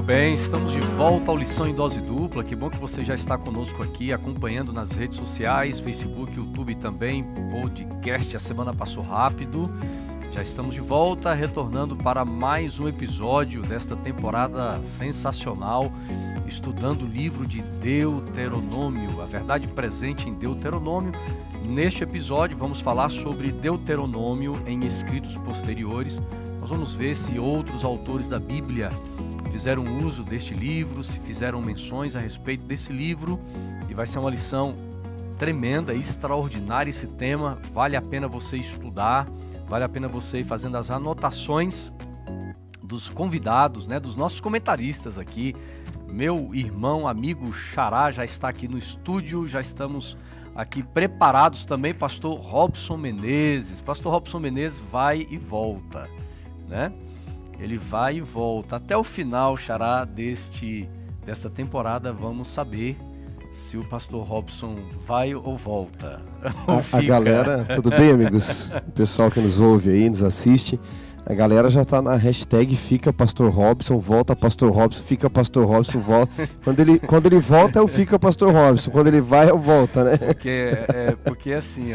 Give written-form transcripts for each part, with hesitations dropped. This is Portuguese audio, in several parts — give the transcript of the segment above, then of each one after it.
bem, estamos de volta ao Lição em Dose Dupla. Que bom que você já está conosco aqui, acompanhando nas redes sociais, Facebook, YouTube também, podcast. A semana passou rápido, já estamos de volta, retornando para mais um episódio desta temporada sensacional, estudando o livro de Deuteronômio, a verdade presente em Deuteronômio. Neste episódio vamos falar sobre Deuteronômio em escritos posteriores. Nós vamos ver se outros autores da Bíblia fizeram uso deste livro, se fizeram menções a respeito desse livro, e vai ser uma lição tremenda, extraordinária esse tema. Vale a pena você estudar, vale a pena você ir fazendo as anotações dos convidados, dos nossos comentaristas aqui. Meu irmão, amigo Xará já está aqui no estúdio, já estamos aqui preparados também. Pastor Robson Menezes. Pastor Robson Menezes vai e volta, né? Ele vai e volta. Até o final, Xará, dessa temporada, vamos saber se o pastor Robson vai ou volta. A galera, tudo bem, amigos? O pessoal que nos ouve aí, nos assiste. A galera já tá na hashtag Fica Pastor Robson, volta Pastor Robson, fica Pastor Robson, volta. Quando ele volta, eu fica Pastor Robson. Quando ele vai, eu volta, né? Porque assim,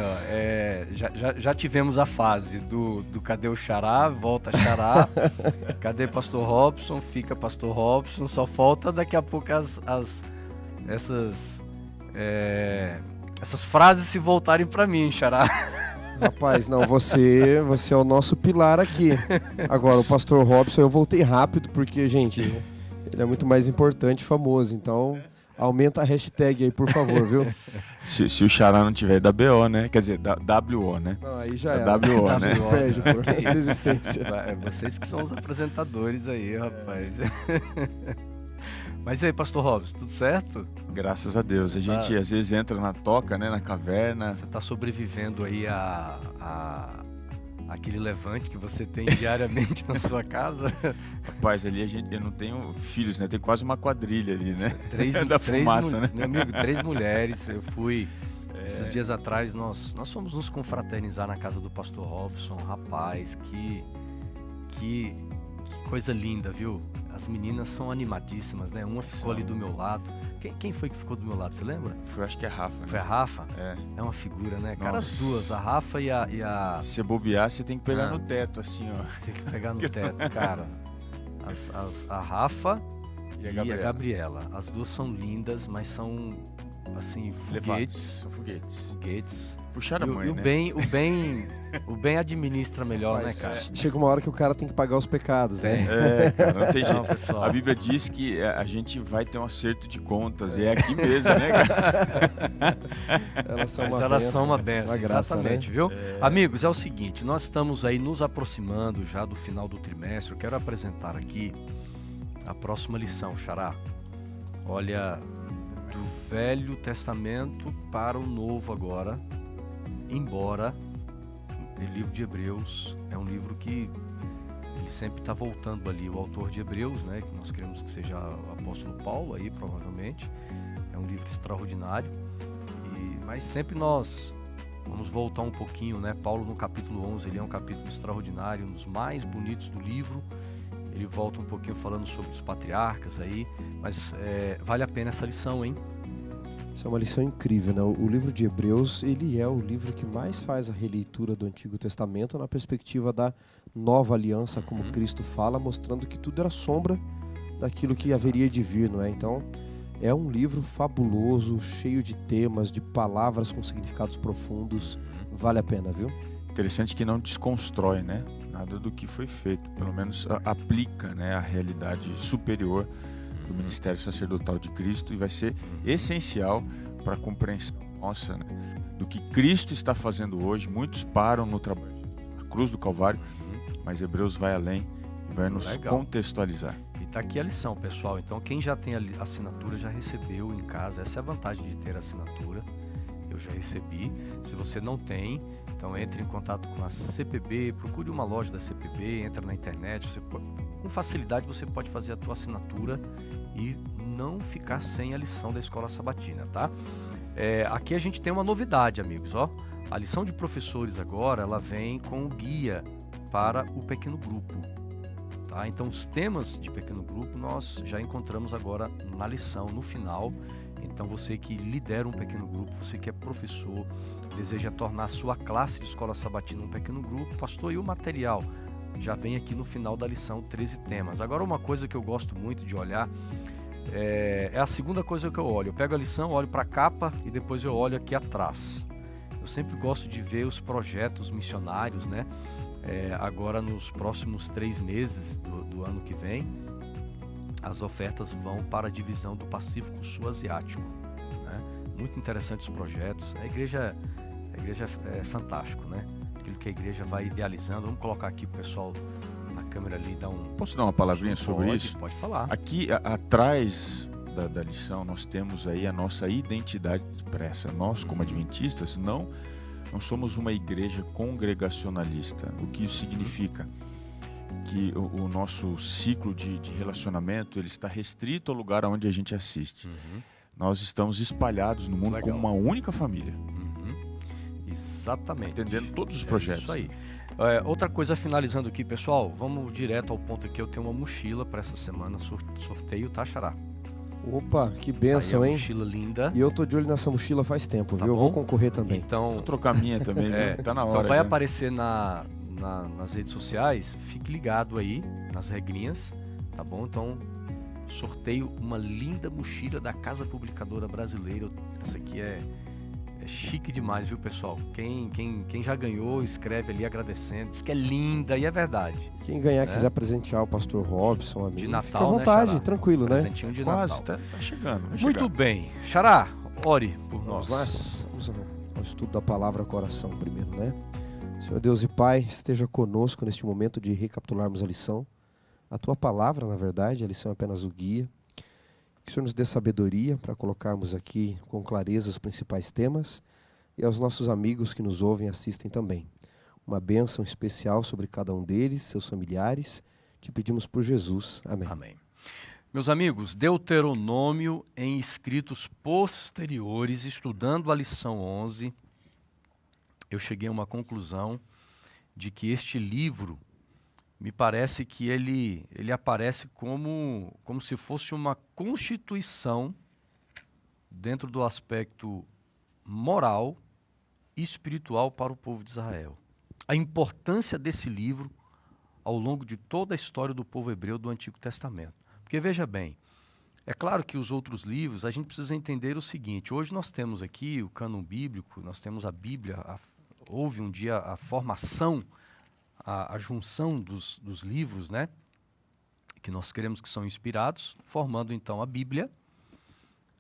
já tivemos a fase do cadê o Xará, volta Xará, cadê Pastor Robson, fica Pastor Robson, só falta daqui a pouco essas frases se voltarem para mim, Xará. Rapaz, não, você é o nosso pilar aqui. Agora, o pastor Robson, eu voltei rápido, porque, gente, ele é muito mais importante e famoso. Então, aumenta a hashtag aí, por favor, viu? Se o Xará não tiver da BO, né? Quer dizer, da WO, né? Não, aí já é. WO, né? Perde por resistência. Vocês que são os apresentadores aí, rapaz. Mas e aí, pastor Robson, tudo certo? Graças a Deus. A gente às vezes entra na toca, né, na caverna. Você está sobrevivendo aí aquele levante que você tem diariamente na sua casa? Rapaz, ali eu não tenho filhos, né? Tem quase uma quadrilha ali, né? Fumaça, né? Meu amigo, 3 mulheres. Eu fui... Esses dias atrás, nós fomos nos confraternizar na casa do pastor Robson. Rapaz, que coisa linda, viu? As meninas são animadíssimas, né? Uma ficou ali do meu lado. Quem foi que ficou do meu lado, você lembra? Acho que é a Rafa, né? Foi a Rafa? É uma figura, né? Cara, as duas, a Rafa e a... Se você bobear, você tem que pegar no teto, assim, ó. Tem que pegar no teto, cara. A Rafa e a Gabriela. As duas são lindas, mas são, assim, foguetes. São foguetes. Puxaram a mãe, né? O bem administra melhor, mas, né, cara? Chega uma hora que o cara tem que pagar os pecados, né? Cara, não tem jeito. Não, pessoal. A Bíblia diz que a gente vai ter um acerto de contas, e é aqui mesmo, né, cara? Elas são uma bênção, uma graça, exatamente, né? Viu? Amigos, é o seguinte, nós estamos aí nos aproximando já do final do trimestre. Eu quero apresentar aqui a próxima lição, Xará. Olha, do Velho Testamento para o Novo agora, embora o livro de Hebreus é um livro que ele sempre está voltando ali, o autor de Hebreus, né, que nós queremos que seja o apóstolo Paulo aí, provavelmente. É um livro extraordinário, mas sempre nós vamos voltar um pouquinho, né? Paulo no capítulo 11, ele é um capítulo extraordinário, um dos mais bonitos do livro. Ele volta um pouquinho falando sobre os patriarcas aí, mas vale a pena essa lição, hein? Isso é uma lição incrível, né? O livro de Hebreus, ele é o livro que mais faz a releitura do Antigo Testamento na perspectiva da nova aliança, como Cristo fala, mostrando que tudo era sombra daquilo que haveria de vir, não é? Então, é um livro fabuloso, cheio de temas, de palavras com significados profundos. Vale a pena, viu? Interessante que não desconstrói, né? Nada do que foi feito, pelo menos aplica, né, a realidade superior do ministério sacerdotal de Cristo, e vai ser essencial para a compreensão nossa, né, do que Cristo está fazendo hoje. Muitos param no trabalho da cruz do Calvário, mas Hebreus vai além e vai nos contextualizar. E está aqui a lição, pessoal. Então, quem já tem a assinatura já recebeu em casa. Essa é a vantagem de ter a assinatura. Eu já recebi. Se você não tem, então entre em contato com a CPB, procure uma loja da CPB, entra na internet. Com facilidade você pode fazer a tua assinatura e não ficar sem a lição da Escola Sabatina, tá? Aqui a gente tem uma novidade, amigos, ó. A lição de professores agora, ela vem com o guia para o pequeno grupo. Tá? Então, os temas de pequeno grupo nós já encontramos agora na lição, no final. Então, você que lidera um pequeno grupo, você que é professor, deseja tornar a sua classe de escola sabatina um pequeno grupo, pastor, e o material? Já vem aqui no final da lição 13 temas. Agora, uma coisa que eu gosto muito de olhar é a segunda coisa que eu olho. Eu pego a lição, olho para a capa e depois eu olho aqui atrás. Eu sempre gosto de ver os projetos missionários, né? Agora, nos próximos 3 meses do ano que vem, as ofertas vão para a divisão do Pacífico Sul-Asiático, né? Muito interessantes os projetos. A igreja é fantástico, né? Aquilo que a igreja vai idealizando. Vamos colocar aqui para o pessoal na câmera ali dar um... Posso dar uma palavrinha sobre isso? Pode falar. Aqui atrás da lição nós temos aí a nossa identidade expressa. Nós, como adventistas, não somos uma igreja congregacionalista. O que isso significa? Que o nosso ciclo de relacionamento ele está restrito ao lugar onde a gente assiste. Nós estamos espalhados no mundo como uma única família. Exatamente. Atendendo todos os projetos. Isso aí. Outra coisa, finalizando aqui, pessoal, vamos direto ao ponto aqui. Eu tenho uma mochila para essa semana, sorteio, tá, Xará? Opa, que bênção, hein? Mochila linda. E eu tô de olho nessa mochila faz tempo, Tá viu? Eu bom? vou concorrer também. Então, Vou trocar a minha também, viu? Tá na hora. então vai já. aparecer nas redes sociais. Fique ligado aí nas regrinhas, tá bom? Então, sorteio uma linda mochila da Casa Publicadora Brasileira. Essa aqui é chique demais, viu, pessoal? Quem já ganhou, escreve ali agradecendo. Diz que é linda e é verdade. Quem ganhar quiser presentear o pastor Robson, amigo, De Natal, fica à vontade, né, Xará? tranquilo, né? Presentinho de Quase, Natal. tá chegando. vai Muito chegar. bem. Xará, ore por Vamos nós. lá? Vamos ao estudo da palavra coração primeiro, né? Senhor Deus e Pai, esteja conosco neste momento de recapitularmos a lição. A Tua palavra, na verdade, a lição é apenas o guia. Que o Senhor nos dê sabedoria para colocarmos aqui com clareza os principais temas e aos nossos amigos que nos ouvem e assistem também. Uma bênção especial sobre cada um deles, seus familiares. Te pedimos por Jesus. Amém. Amém. Meus amigos, Deuteronômio em escritos posteriores, estudando a lição 11, eu cheguei a uma conclusão de que este livro, me parece que ele aparece como se fosse uma constituição dentro do aspecto moral e espiritual para o povo de Israel. A importância desse livro ao longo de toda a história do povo hebreu do Antigo Testamento. Porque veja bem, é claro que os outros livros, a gente precisa entender o seguinte: hoje nós temos aqui o cânon bíblico, nós temos a Bíblia, houve um dia a formação, a junção dos livros, né, que nós queremos que são inspirados, formando então a Bíblia,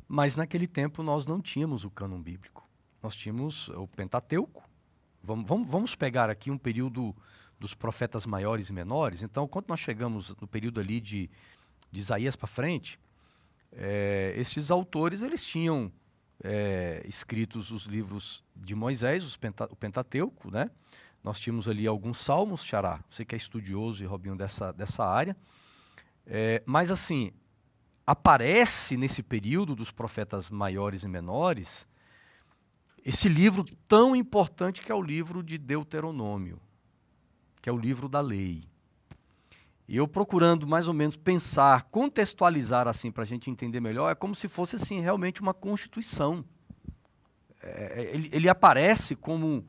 mas naquele tempo nós não tínhamos o cânon bíblico. Nós tínhamos o Pentateuco. Vamos pegar aqui um período dos profetas maiores e menores. Então, quando nós chegamos no período ali de Isaías para frente, esses autores eles tinham escritos os livros de Moisés, o Pentateuco, né? Nós tínhamos ali alguns salmos, Xará, você que é estudioso e Robinho dessa área, mas assim, aparece nesse período dos profetas maiores e menores esse livro tão importante que é o livro de Deuteronômio, que é o livro da lei. E eu procurando mais ou menos pensar, contextualizar assim para a gente entender melhor, é como se fosse assim realmente uma constituição. Ele aparece como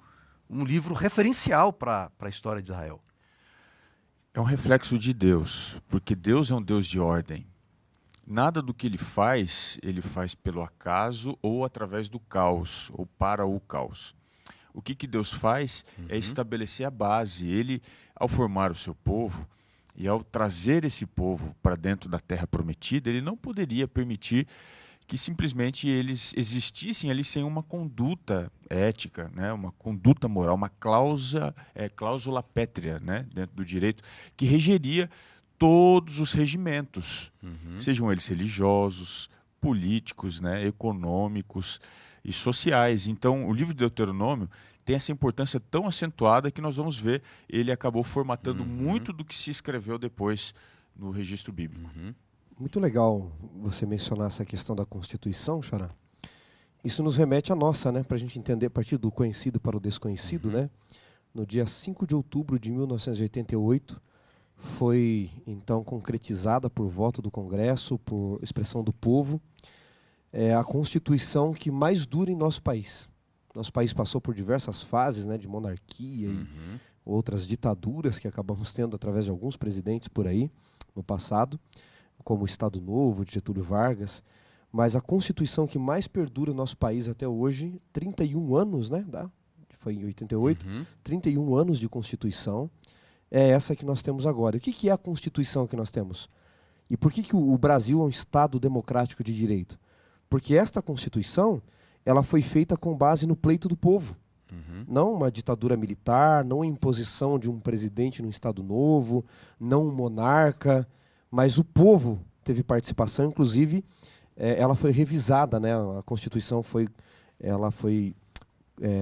um livro referencial para a história de Israel. É um reflexo de Deus, porque Deus é um Deus de ordem. Nada do que ele faz pelo acaso ou através do caos, ou para o caos. O que Deus faz é estabelecer a base. Ele, ao formar o seu povo e ao trazer esse povo para dentro da terra prometida, ele não poderia permitir que simplesmente eles existissem ali sem uma conduta ética, né? Uma conduta moral, uma cláusula pétrea, né? Dentro do direito, que regeria todos os regimentos, sejam eles religiosos, políticos, né? Econômicos e sociais. Então, o livro de Deuteronômio tem essa importância tão acentuada que nós vamos ver, ele acabou formatando muito do que se escreveu depois no registro bíblico. Muito legal você mencionar essa questão da Constituição, Xará. Isso nos remete à nossa, né? Para a gente entender a partir do conhecido para o desconhecido, né? No dia 5 de outubro de 1988, foi então concretizada por voto do Congresso, por expressão do povo, é a Constituição que mais dura em nosso país. Nosso país passou por diversas fases, né, de monarquia e outras ditaduras que acabamos tendo através de alguns presidentes por aí no passado, como o Estado Novo, de Getúlio Vargas. Mas a Constituição que mais perdura no nosso país até hoje, 31 anos, né? Foi em 88, 31 anos de Constituição, é essa que nós temos agora. O que é a Constituição que nós temos? E por que o Brasil é um Estado democrático de direito? Porque esta Constituição, ela foi feita com base no pleito do povo. Não uma ditadura militar, não a imposição de um presidente num Estado Novo, não um monarca, mas o povo teve participação, inclusive ela foi revisada, né? A Constituição foi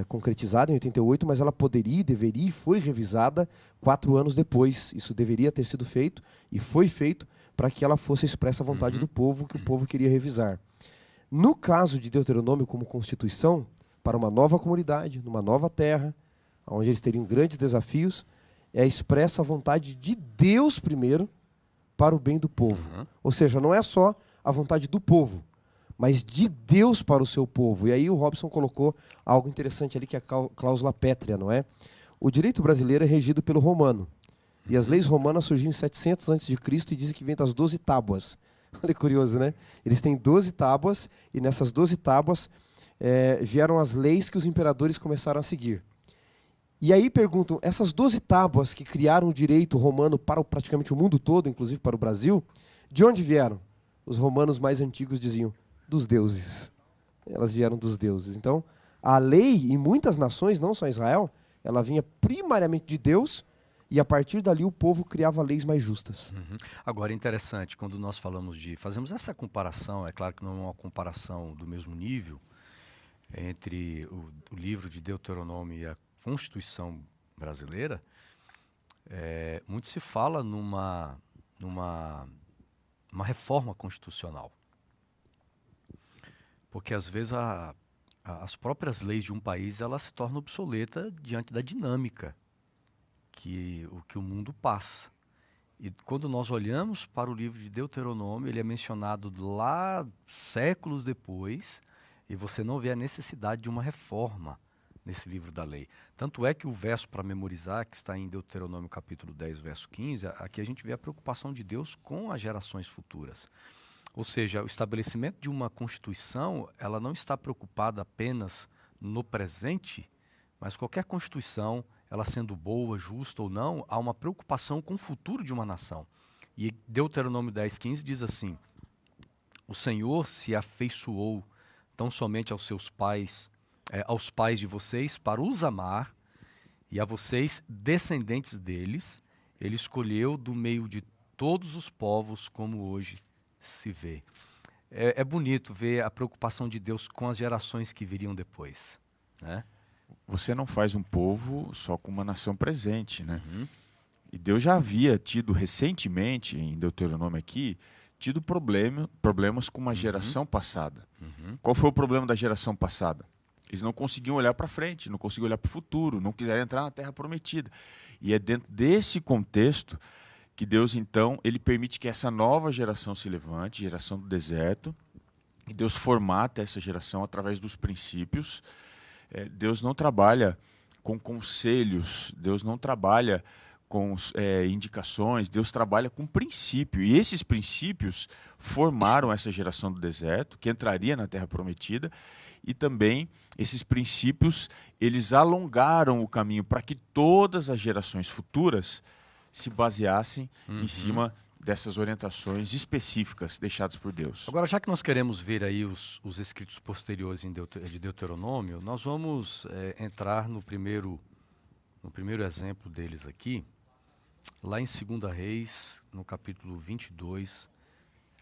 concretizada em 88, mas ela poderia, deveria e foi revisada 4 anos depois. Isso deveria ter sido feito e foi feito para que ela fosse expressa a vontade do povo, que o povo queria revisar. No caso de Deuteronômio como Constituição, para uma nova comunidade, numa nova terra, onde eles teriam grandes desafios, expressa a vontade de Deus primeiro para o bem do povo. Ou seja, não é só a vontade do povo, mas de Deus para o seu povo. E aí o Robson colocou algo interessante ali, que é a cláusula pétrea, não é? O direito brasileiro é regido pelo romano. E as leis romanas surgiram em 700 a.C. e dizem que vem das 12 tábuas. Olha que curioso, né? Eles têm 12 tábuas, e nessas 12 tábuas vieram as leis que os imperadores começaram a seguir. E aí perguntam, essas 12 tábuas que criaram o direito romano para praticamente o mundo todo, inclusive para o Brasil, de onde vieram? Os romanos mais antigos diziam, dos deuses. Elas vieram dos deuses. Então, a lei, em muitas nações, não só Israel, ela vinha primariamente de Deus, e a partir dali o povo criava leis mais justas. Agora, interessante, quando nós fazemos essa comparação, é claro que não é uma comparação do mesmo nível, entre o livro de Deuteronômio e a Constituição brasileira, muito se fala numa reforma constitucional. Porque às vezes as próprias leis de um país elas se tornam obsoletas diante da dinâmica que o mundo passa. E quando nós olhamos para o livro de Deuteronômio, ele é mencionado lá séculos depois, e você não vê a necessidade de uma reforma nesse livro da lei. Tanto é que o verso para memorizar, que está em Deuteronômio capítulo 10, verso 15, aqui a gente vê a preocupação de Deus com as gerações futuras. Ou seja, o estabelecimento de uma Constituição, ela não está preocupada apenas no presente, mas qualquer Constituição, ela sendo boa, justa ou não, há uma preocupação com o futuro de uma nação. E Deuteronômio 10, 15 diz assim, o Senhor se afeiçoou tão somente aos pais de vocês, para os amar, e a vocês, descendentes deles, ele escolheu do meio de todos os povos, como hoje se vê. É bonito ver a preocupação de Deus com as gerações que viriam depois, né? Você não faz um povo só com uma nação presente, né? E Deus já havia tido recentemente, em Deuteronômio aqui, tido problemas com uma geração passada. Qual foi o problema da geração passada? Eles não conseguiam olhar para frente, não conseguiam olhar para o futuro, não quiseram entrar na Terra Prometida. E é dentro desse contexto que Deus, então, ele permite que essa nova geração se levante, geração do deserto, e Deus formata essa geração através dos princípios. Deus não trabalha com conselhos, Deus não trabalha com indicações, Deus trabalha com princípio. E esses princípios formaram essa geração do deserto, que entraria na Terra Prometida, e também esses princípios, eles alongaram o caminho para que todas as gerações futuras se baseassem em cima dessas orientações específicas deixadas por Deus. Agora, já que nós queremos ver aí os escritos posteriores de Deuteronômio, nós vamos entrar no primeiro exemplo deles aqui, lá em 2 Reis, no capítulo 22,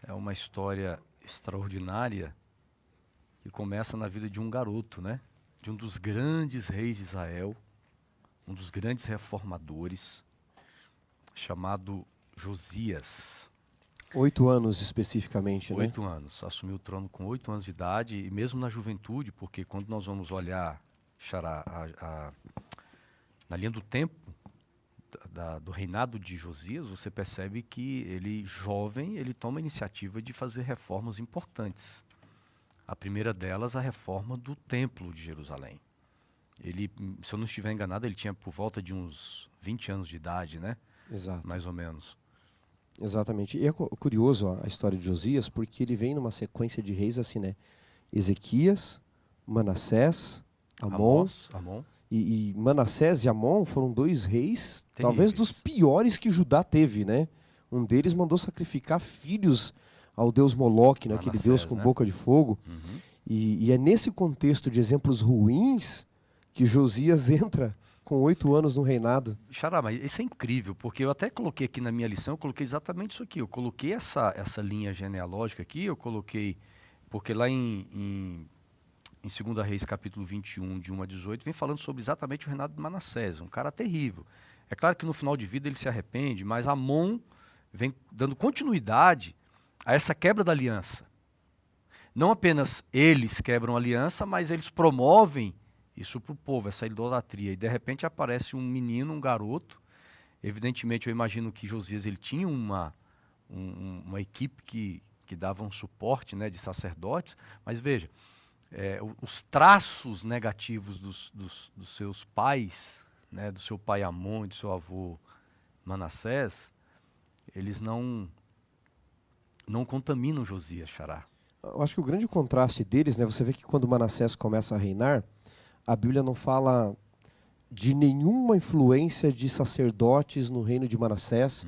é uma história extraordinária que começa na vida de um garoto, né? De um dos grandes reis de Israel, um dos grandes reformadores, chamado Josias. 8 anos especificamente, né? 8 anos. Assumiu o trono com 8 anos de idade, e mesmo na juventude, porque quando nós vamos olhar, Xará, na linha do tempo, do reinado de Josias, você percebe que ele, jovem, ele toma a iniciativa de fazer reformas importantes. A primeira delas, a reforma do Templo de Jerusalém. Ele, se eu não estiver enganado, ele tinha por volta de uns 20 anos de idade, né? Exato. Mais ou menos. Exatamente. E é curioso a história de Josias, porque ele vem numa sequência de reis assim, né? Ezequias, Manassés, Amon. E Manassés e Amon foram 2 reis, terríveis, talvez dos piores que Judá teve, né? Um deles mandou sacrificar filhos ao deus Moloque, né? Aquele deus com boca de fogo. Uhum. E é nesse contexto de exemplos ruins que Josias entra com 8 anos no reinado. Xará, mas isso é incrível, porque eu até coloquei aqui na minha lição, eu coloquei exatamente isso aqui. Eu coloquei essa linha genealógica aqui, eu coloquei, porque lá em 2 Reis, capítulo 21, de 1 a 18, vem falando sobre exatamente o reinado de Manassés, um cara terrível. É claro que no final de vida ele se arrepende, mas Amon vem dando continuidade a essa quebra da aliança. Não apenas eles quebram a aliança, mas eles promovem isso para o povo, essa idolatria. E de repente aparece um menino, um garoto. Evidentemente eu imagino que Josias ele tinha uma equipe que dava um suporte, né, de sacerdotes, mas veja, os traços negativos dos seus pais, né, do seu pai Amon e do seu avô Manassés, eles não contaminam Josias, Xará. Eu acho que o grande contraste deles, né, você vê que quando Manassés começa a reinar, a Bíblia não fala de nenhuma influência de sacerdotes no reino de Manassés,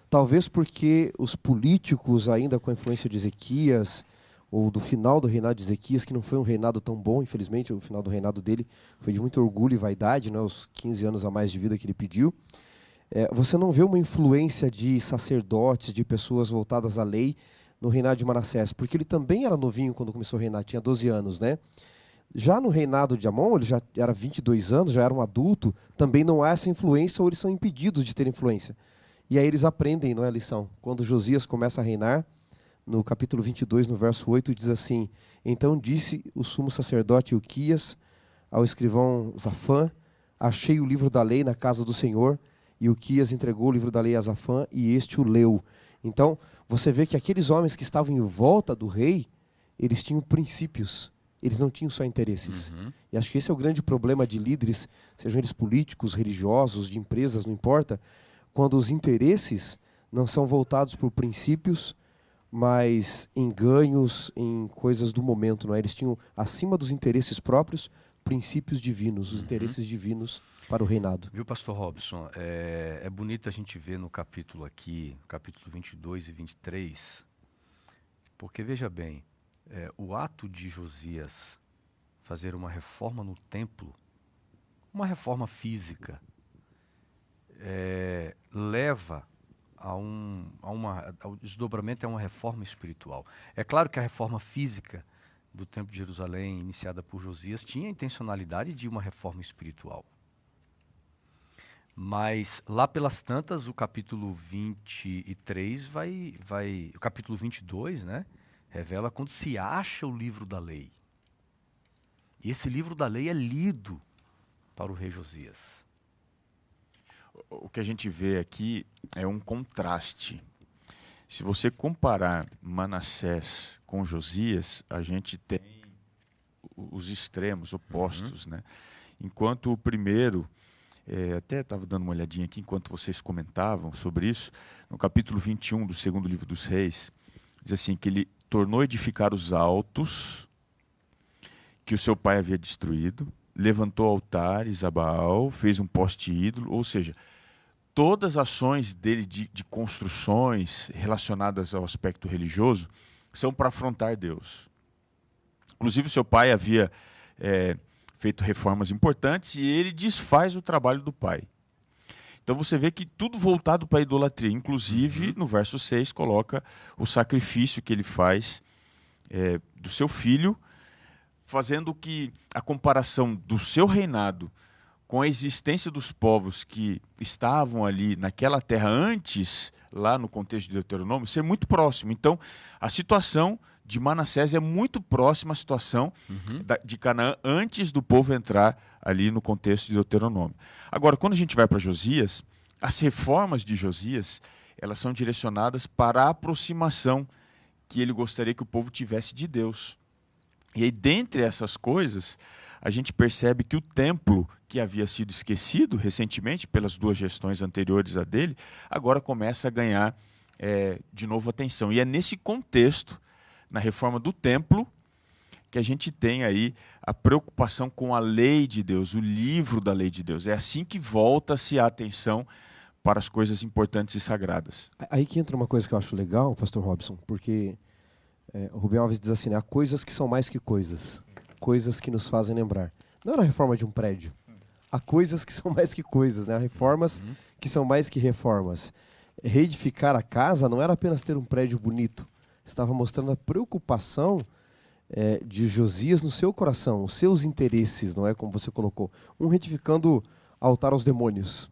talvez porque os políticos, ainda com a influência de Ezequias, ou do final do reinado de Ezequias, que não foi um reinado tão bom, infelizmente, o final do reinado dele foi de muito orgulho e vaidade, né, os 15 anos a mais de vida que ele pediu. Você não vê uma influência de sacerdotes, de pessoas voltadas à lei no reinado de Manassés, porque ele também era novinho quando começou a reinar, tinha 12 anos, né? Já no reinado de Amon, ele já era 22 anos, já era um adulto, também não há essa influência ou eles são impedidos de ter influência. E aí eles aprendem, não é, a lição. Quando Josias começa a reinar, no capítulo 22, no verso 8, diz assim: Então disse o sumo sacerdote Ilquias ao escrivão Zafã: Achei o livro da lei na casa do Senhor. E Ilquias entregou o livro da lei a Zafã e este o leu. Então, você vê que aqueles homens que estavam em volta do rei, eles tinham princípios. Eles não tinham só interesses. E acho que esse é o grande problema de líderes, sejam eles políticos, religiosos, de empresas, não importa, quando os interesses não são voltados por princípios, mas em ganhos, em coisas do momento. Não é? Eles tinham, acima dos interesses próprios, princípios divinos, os interesses divinos para o reinado. Viu, pastor Robson? É bonito a gente ver no capítulo aqui, capítulo 22 e 23, porque veja bem, o ato de Josias fazer uma reforma no templo, uma reforma física, leva ao desdobramento, a uma reforma espiritual. É claro que a reforma física do Templo de Jerusalém, iniciada por Josias, tinha a intencionalidade de uma reforma espiritual. Mas lá pelas tantas, o capítulo 23 o capítulo 22, né, revela quando se acha o livro da lei. E esse livro da lei é lido para o rei Josias. O que a gente vê aqui é um contraste. Se você comparar Manassés com Josias, a gente tem os extremos opostos, né? Enquanto o primeiro, até estava dando uma olhadinha aqui enquanto vocês comentavam sobre isso, no capítulo 21 do segundo livro dos Reis, diz assim, que ele tornou a edificar os altos que o seu pai havia destruído, levantou altares a Baal, fez um poste ídolo, ou seja, todas as ações dele de construções relacionadas ao aspecto religioso são para afrontar Deus. Inclusive, o seu pai havia feito reformas importantes e ele desfaz o trabalho do pai. Então você vê que tudo voltado para a idolatria. Inclusive, no verso 6, coloca o sacrifício que ele faz do seu filho, fazendo que a comparação do seu reinado com a existência dos povos que estavam ali naquela terra antes, lá no contexto de Deuteronômio, ser muito próximo. Então, a situação de Manassés é muito próxima à situação de Canaã antes do povo entrar ali no contexto de Deuteronômio. Agora, quando a gente vai para Josias, As reformas de Josias, elas são direcionadas para a aproximação que ele gostaria que o povo tivesse de Deus. E aí, dentre essas coisas, a gente percebe que o templo, que havia sido esquecido recentemente pelas 2 gestões anteriores a dele, agora começa a ganhar de novo atenção. E é nesse contexto, na reforma do templo, que a gente tem aí a preocupação com a lei de Deus, o livro da lei de Deus. É assim que volta-se a atenção para as coisas importantes e sagradas. Aí que entra uma coisa que eu acho legal, pastor Robson, porque o Rubem Alves diz assim, né, há coisas que são mais que coisas que nos fazem lembrar. Não era a reforma de um prédio. Há coisas que são mais que coisas, né? Há reformas que são mais que reformas. Reedificar a casa não era apenas ter um prédio bonito. Estava mostrando a preocupação de Josias no seu coração, os seus interesses, não é como você colocou. Um reedificando altar aos demônios.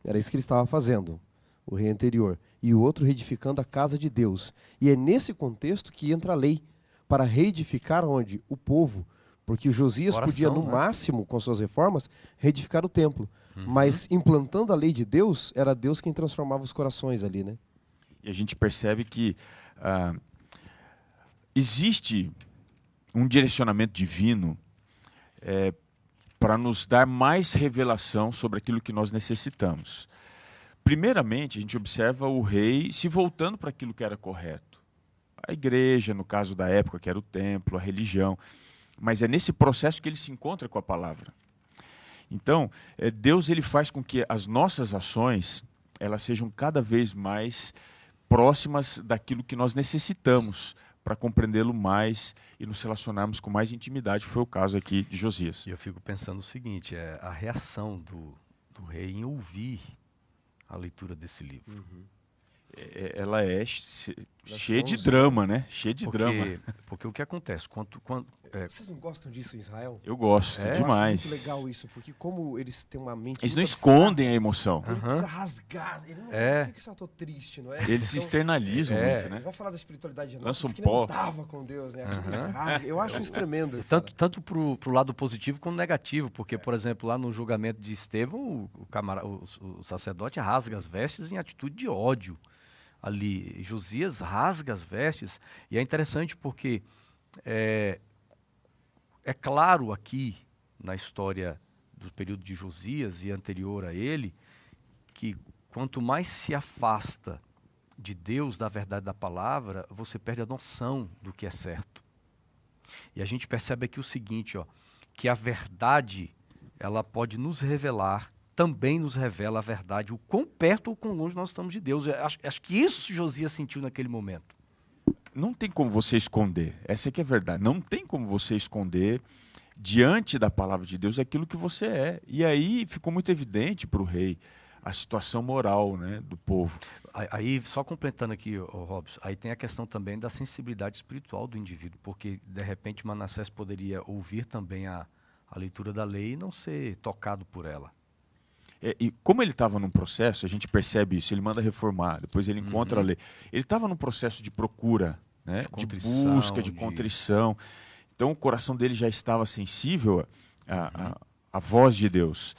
Era isso que ele estava fazendo, o rei anterior. E o outro reedificando a casa de Deus. E é nesse contexto que entra a lei, para reedificar onde? O povo. Porque o Josias podia, no máximo, com suas reformas, reedificar o templo. Mas implantando a lei de Deus, era Deus quem transformava os corações ali, né? E a gente percebe que existe um direcionamento divino para nos dar mais revelação sobre aquilo que nós necessitamos. Primeiramente, a gente observa o rei se voltando para aquilo que era correto. A igreja, no caso da época, que era o templo, a religião. Mas é nesse processo que ele se encontra com a palavra. Então, Deus ele faz com que as nossas ações elas sejam cada vez mais próximas daquilo que nós necessitamos para compreendê-lo mais e nos relacionarmos com mais intimidade. Foi o caso aqui de Josias. E eu fico pensando o seguinte, a reação do rei em ouvir a leitura desse livro. Ela é cheia de drama, né? Cheia de drama. Porque o que acontece? Vocês não gostam disso em Israel? Eu gosto demais. Eu acho muito legal isso, porque como eles têm uma mente... Eles não escondem a emoção. Ele precisa rasgar, ele não fica só, tô triste, não é? Eles se externalizam muito, né? Ele vai falar da espiritualidade de Lança um que pó. não dava com Deus, né? Rasga. Eu acho isso tremendo. Tanto pro lado positivo como negativo, porque, por exemplo, lá no julgamento de Estevão, o sacerdote rasga as vestes em atitude de ódio. Ali, Josias rasga as vestes, e é interessante porque é claro aqui na história do período de Josias e anterior a ele, que quanto mais se afasta de Deus, da verdade da palavra, você perde a noção do que é certo. E a gente percebe aqui o seguinte, que a verdade ela pode nos revelar, também nos revela a verdade, o quão perto ou quão longe nós estamos de Deus. Acho que isso Josias sentiu naquele momento. Não tem como você esconder, essa é que é a verdade. Não tem como você esconder diante da palavra de Deus aquilo que você é. E aí ficou muito evidente para o rei a situação moral, né, do povo. Aí, só completando aqui, Robson, aí tem a questão também da sensibilidade espiritual do indivíduo, porque de repente Manassés poderia ouvir também a leitura da lei e não ser tocado por ela. E como ele estava num processo, a gente percebe isso, ele manda reformar, depois ele encontra a lei. Ele estava num processo de procura, né, de busca, de contrição. Então o coração dele já estava sensível à voz de Deus.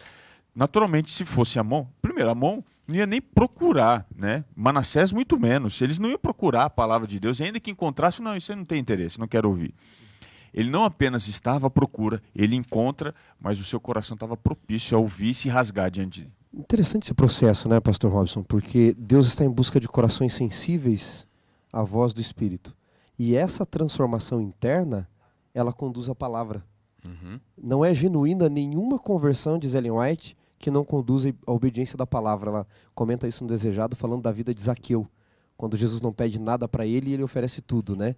Naturalmente, se fosse Amon, primeiro, Amon não ia nem procurar, né? Manassés muito menos. Eles não iam procurar a palavra de Deus, e ainda que encontrasse, não, isso aí não tem interesse, não quero ouvir. Ele não apenas estava à procura, ele encontra, mas o seu coração estava propício a ouvir e se rasgar diante dele. Interessante esse processo, né, pastor Robson? Porque Deus está em busca de corações sensíveis à voz do Espírito. E essa transformação interna, ela conduz a palavra. Não é genuína nenhuma conversão, diz Ellen White, que não conduz à obediência da palavra. Ela comenta isso no Desejado, falando da vida de Zaqueu, quando Jesus não pede nada para ele e ele oferece tudo, né?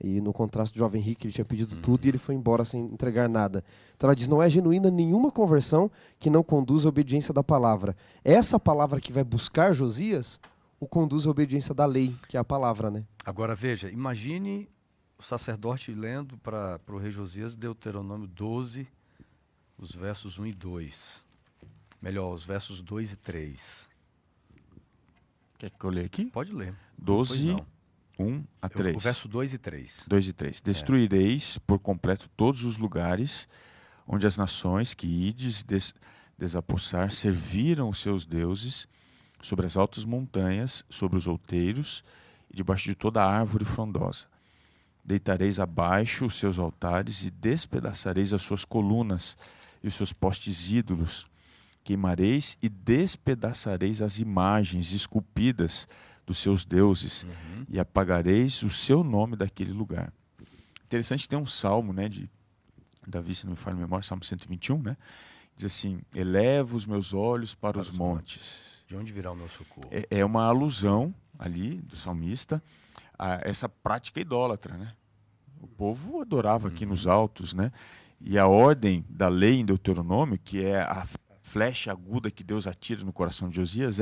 E no contraste do jovem rico, ele tinha pedido tudo e ele foi embora sem entregar nada. Então ela diz, não é genuína nenhuma conversão que não conduz à obediência da palavra. Essa palavra que vai buscar Josias, o conduz à obediência da lei, que é a palavra, né? Agora veja, imagine o sacerdote lendo para o rei Josias Deuteronômio 12, os versos 1 e 2. Melhor, os versos 2 e 3. Quer que eu leia aqui? Pode ler. 12, 1 a 3. O verso 2 e 3. 2 e 3. Destruireis por completo todos os lugares onde as nações que ides desapossar serviram os seus deuses sobre as altas montanhas, sobre os outeiros e debaixo de toda árvore frondosa. Deitareis abaixo os seus altares e despedaçareis as suas colunas e os seus postes ídolos. Queimareis e despedaçareis as imagens esculpidas dos seus deuses e apagareis o seu nome daquele lugar. Interessante, tem um salmo, né, de Davi, se não me falha a memória, Salmo 121, né? Diz assim: elevo os meus olhos para os montes. De onde virá o meu socorro? É uma alusão ali do salmista a essa prática idólatra, né? O povo adorava aqui nos altos, né? E a ordem da lei em Deuteronômio, que é a flecha aguda que Deus atira no coração de Josias,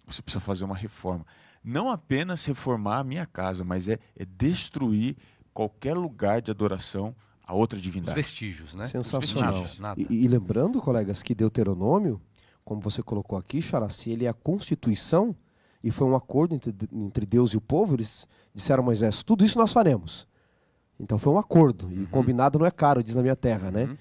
você precisa fazer uma reforma. Não apenas reformar a minha casa, mas é destruir qualquer lugar de adoração a outra divindade. Os vestígios, né? Sensacional. Vestígios, nada. E lembrando, colegas, que Deuteronômio, como você colocou aqui, Xaraci, ele é a Constituição e foi um acordo entre Deus e o povo. Eles disseram a Moisés: tudo isso nós faremos. Então foi um acordo, e combinado não é caro, diz na minha terra, né?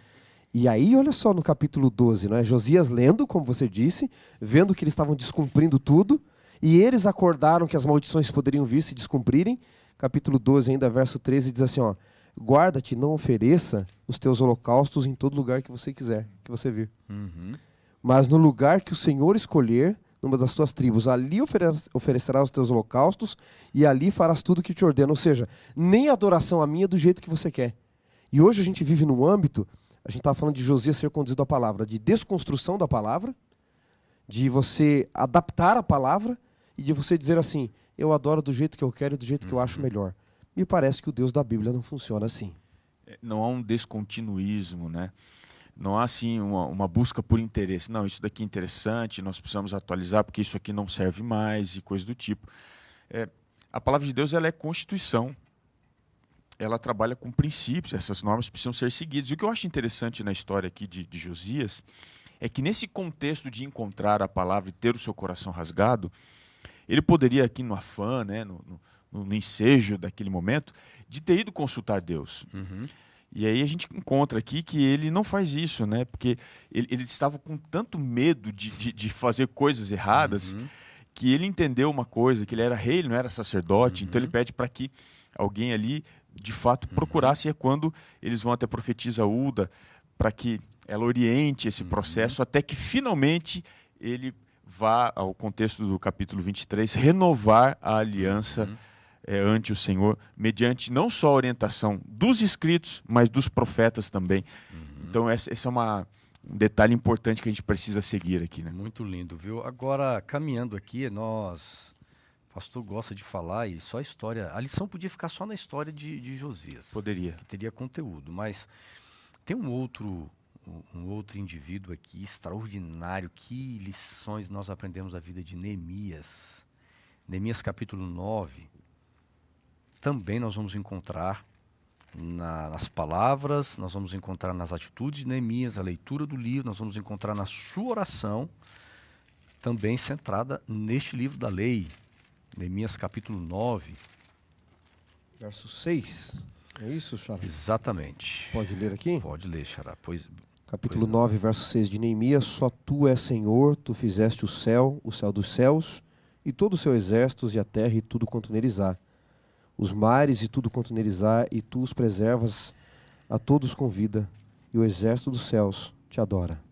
E aí, olha só no capítulo 12, não é? Josias lendo, como você disse, vendo que eles estavam descumprindo tudo, e eles acordaram que as maldições poderiam vir se descumprirem. Capítulo 12, ainda verso 13, diz assim, ó: guarda-te, não ofereça os teus holocaustos em todo lugar que você quiser, que você vir. Mas no lugar que o Senhor escolher, numa das tuas tribos, ali oferecerás os teus holocaustos e ali farás tudo o que te ordena. Ou seja, nem a adoração a minha é do jeito que você quer. E hoje a gente vive num âmbito, a gente estava falando de Josias ser conduzido à palavra, de desconstrução da palavra, de você adaptar a palavra e de você dizer assim: eu adoro do jeito que eu quero e do jeito que eu acho melhor. Me parece que o Deus da Bíblia não funciona assim. Não há um descontinuísmo, né? Não há assim uma busca por interesse. Não, isso daqui é interessante, nós precisamos atualizar porque isso aqui não serve mais e coisa do tipo. A palavra de Deus, ela é constituição. Ela trabalha com princípios, essas normas precisam ser seguidas. E o que eu acho interessante na história aqui de Josias é que nesse contexto de encontrar a palavra e ter o seu coração rasgado, ele poderia aqui no afã, né, no ensejo daquele momento, de ter ido consultar Deus. E aí a gente encontra aqui que ele não faz isso, né? Porque ele estava com tanto medo de fazer coisas erradas que ele entendeu uma coisa, que ele era rei, ele não era sacerdote, então ele pede para que alguém ali, de fato, procurasse. E é quando eles vão até a profetisa Ulda para que ela oriente esse processo, até que finalmente ele vá ao contexto do capítulo 23, renovar a aliança ante o Senhor, mediante não só a orientação dos escritos, mas dos profetas também. Então esse é um detalhe importante que a gente precisa seguir aqui, né? Muito lindo, viu? Agora, caminhando aqui, o pastor gosta de falar e só a história, a lição podia ficar só na história de Josias. Poderia. Que teria conteúdo, mas tem um outro indivíduo aqui extraordinário. Que lições nós aprendemos da vida de Neemias. Neemias capítulo 9. Também nós vamos encontrar nas palavras, nós vamos encontrar nas atitudes de Neemias, a leitura do livro, nós vamos encontrar na sua oração, também centrada neste livro da lei. Neemias capítulo 9. Verso 6. É isso, Xará? Exatamente. Pode ler aqui? Pode ler, Xará. Capítulo 9, verso 6 de Neemias. Só tu és Senhor, tu fizeste o céu dos céus, e todo o seu exército, e a terra, e tudo quanto neles há. Os mares e tudo quanto neles há, e tu os preservas, a todos com vida, e o exército dos céus te adora.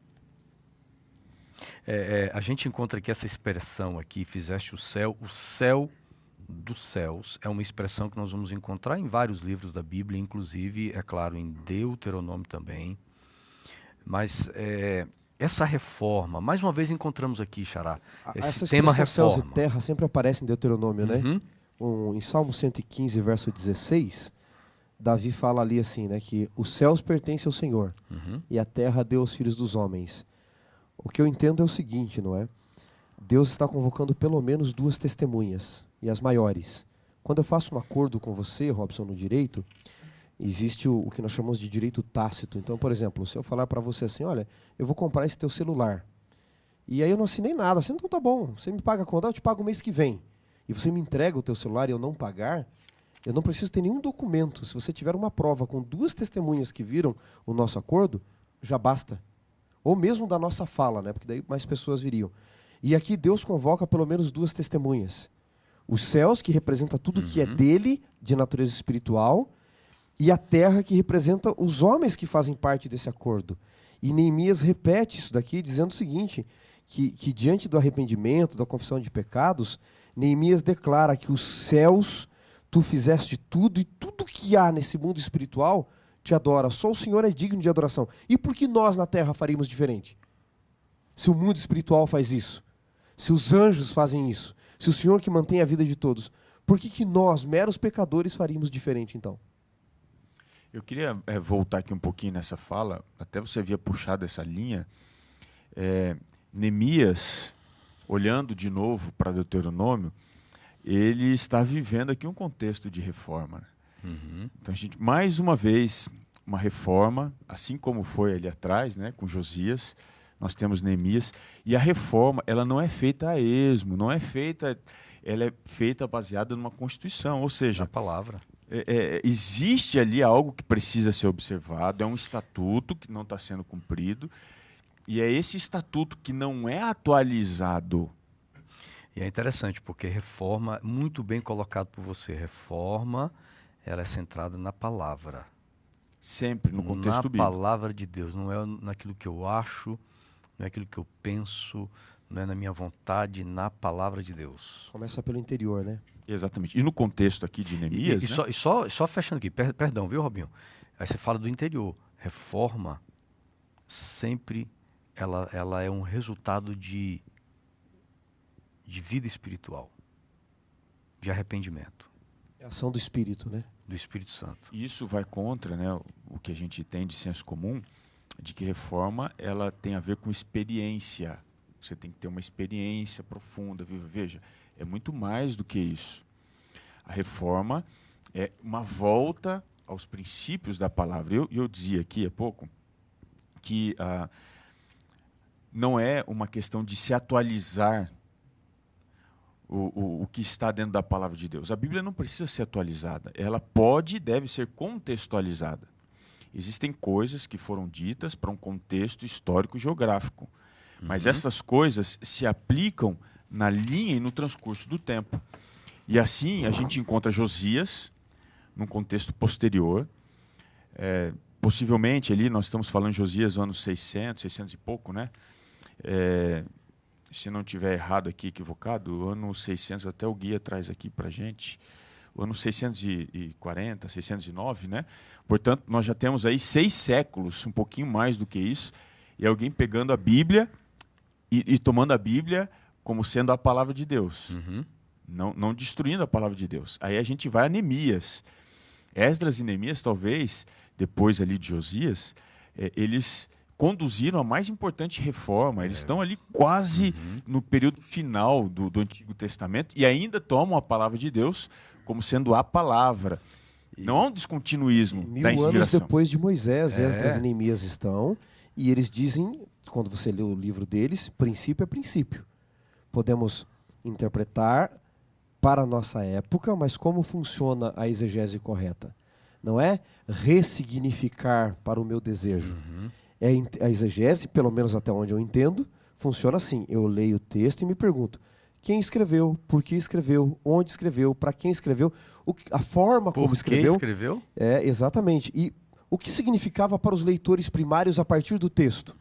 A gente encontra aqui essa expressão aqui, fizeste o céu dos céus, é uma expressão que nós vamos encontrar em vários livros da Bíblia, inclusive, é claro, em Deuteronômio também. Mas essa reforma, mais uma vez encontramos aqui, Xará, esse tema reforma. Céus e terra sempre aparece em Deuteronômio, né? Em Salmo 115, verso 16, Davi fala ali assim, né, que os céus pertencem ao Senhor e a terra deu aos filhos dos homens. O que eu entendo é o seguinte, não é? Deus está convocando pelo menos 2 testemunhas, e as maiores. Quando eu faço um acordo com você, Robson, no direito, existe o que nós chamamos de direito tácito. Então, por exemplo, se eu falar para você assim: olha, eu vou comprar esse teu celular, e aí eu não assinei nada, assim, então tá bom, você me paga quando? Eu te pago o mês que vem. E você me entrega o teu celular e eu não pagar, eu não preciso ter nenhum documento. Se você tiver uma prova com 2 testemunhas que viram o nosso acordo, já basta. Ou mesmo da nossa fala, né? Porque daí mais pessoas viriam. E aqui Deus convoca pelo menos 2 testemunhas. Os céus, que representa tudo que é dele, de natureza espiritual, e a terra, que representa os homens que fazem parte desse acordo. E Neemias repete isso daqui, dizendo o seguinte, que diante do arrependimento, da confissão de pecados, Neemias declara que os céus, tu fizeste tudo, e tudo que há nesse mundo espiritual te adora. Só o Senhor é digno de adoração. E por que nós na terra faríamos diferente? Se o mundo espiritual faz isso, se os anjos fazem isso, se o Senhor que mantém a vida de todos, por que nós, meros pecadores, faríamos diferente então? Eu queria voltar aqui um pouquinho nessa fala, até você havia puxado essa linha. Neemias, olhando de novo para Deuteronômio, ele está vivendo aqui um contexto de reforma. Né? Então, a gente, mais uma vez, uma reforma, assim como foi ali atrás, né, com Josias, nós temos Neemias, e a reforma, ela não é feita a esmo, ela é feita baseada numa Constituição, ou seja, a palavra. Existe ali algo que precisa ser observado, é um estatuto que não está sendo cumprido, e é esse estatuto que não é atualizado. E é interessante, porque reforma, muito bem colocado por você, reforma, ela é centrada na palavra. Sempre, no contexto bíblico. Na palavra de Deus, não é naquilo que eu acho, não é aquilo que eu penso, não é na minha vontade, na palavra de Deus. Começa pelo interior, né? Exatamente. E no contexto aqui de Neemias, né? Só fechando aqui, perdão, viu, Robinho? Aí você fala do interior. Reforma, sempre, ela é um resultado de vida espiritual, de arrependimento. É a ação do Espírito, né? Do Espírito Santo. Isso vai contra, né, o que a gente tem de senso comum, de que reforma ela tem a ver com experiência. Você tem que ter uma experiência profunda. Veja, é muito mais do que isso. A reforma é uma volta aos princípios da palavra. Eu dizia aqui há pouco que não é uma questão de se atualizar o que está dentro da palavra de Deus. A Bíblia não precisa ser atualizada. Ela pode e deve ser contextualizada. Existem coisas que foram ditas para um contexto histórico e geográfico. Mas essas coisas se aplicam na linha e no transcurso do tempo. E assim a gente encontra Josias num contexto posterior. Possivelmente ali, nós estamos falando de Josias no ano 600 e pouco, né? Se não tiver errado aqui, equivocado, o ano 600, até o guia traz aqui para a gente, o ano 640, 609, né? Portanto, nós já temos aí 6 séculos, um pouquinho mais do que isso, e alguém pegando a Bíblia e tomando a Bíblia como sendo a palavra de Deus, não destruindo a palavra de Deus. Aí a gente vai a Neemias. Esdras e Neemias, talvez, depois ali de Josias, eles conduziram a mais importante reforma. Eles estão ali quase no período final do Antigo Testamento e ainda tomam a palavra de Deus como sendo a palavra. Não há um descontinuismo da inspiração. 1000 anos depois de Moisés, Esdras e Neemias estão, e eles dizem, quando você lê o livro deles, princípio é princípio. Podemos interpretar para a nossa época, mas como funciona a exegese correta? Não é ressignificar para o meu desejo. A exegese, pelo menos até onde eu entendo, funciona assim. Eu leio o texto e me pergunto, quem escreveu, por que escreveu, onde escreveu, para quem escreveu, a forma como escreveu. Por que escreveu? Exatamente. E o que significava para os leitores primários a partir do texto?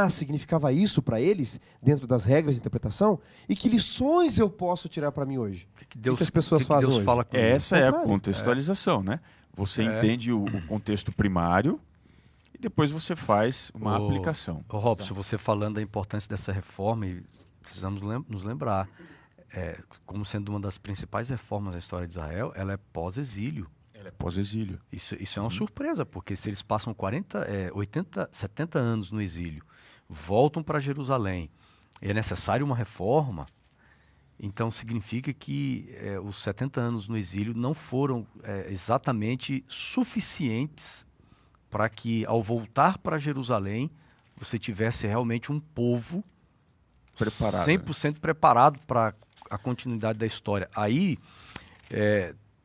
Significava isso para eles, dentro das regras de interpretação? E que lições eu posso tirar para mim hoje? O que as pessoas fazem hoje? Fala Essa é a contextualização, né? Você entende o contexto primário, e depois você faz uma aplicação. Robson, você falando da importância dessa reforma, e precisamos nos lembrar, como sendo uma das principais reformas da história de Israel, ela é pós-exílio. Ela é pós-exílio. Isso é uma surpresa, porque se eles passam 70 anos no exílio, voltam para Jerusalém, e é necessário uma reforma, então significa que os 70 anos no exílio não foram exatamente suficientes para que, ao voltar para Jerusalém, você tivesse realmente um povo preparado, 100% preparado para a continuidade da história. Aí,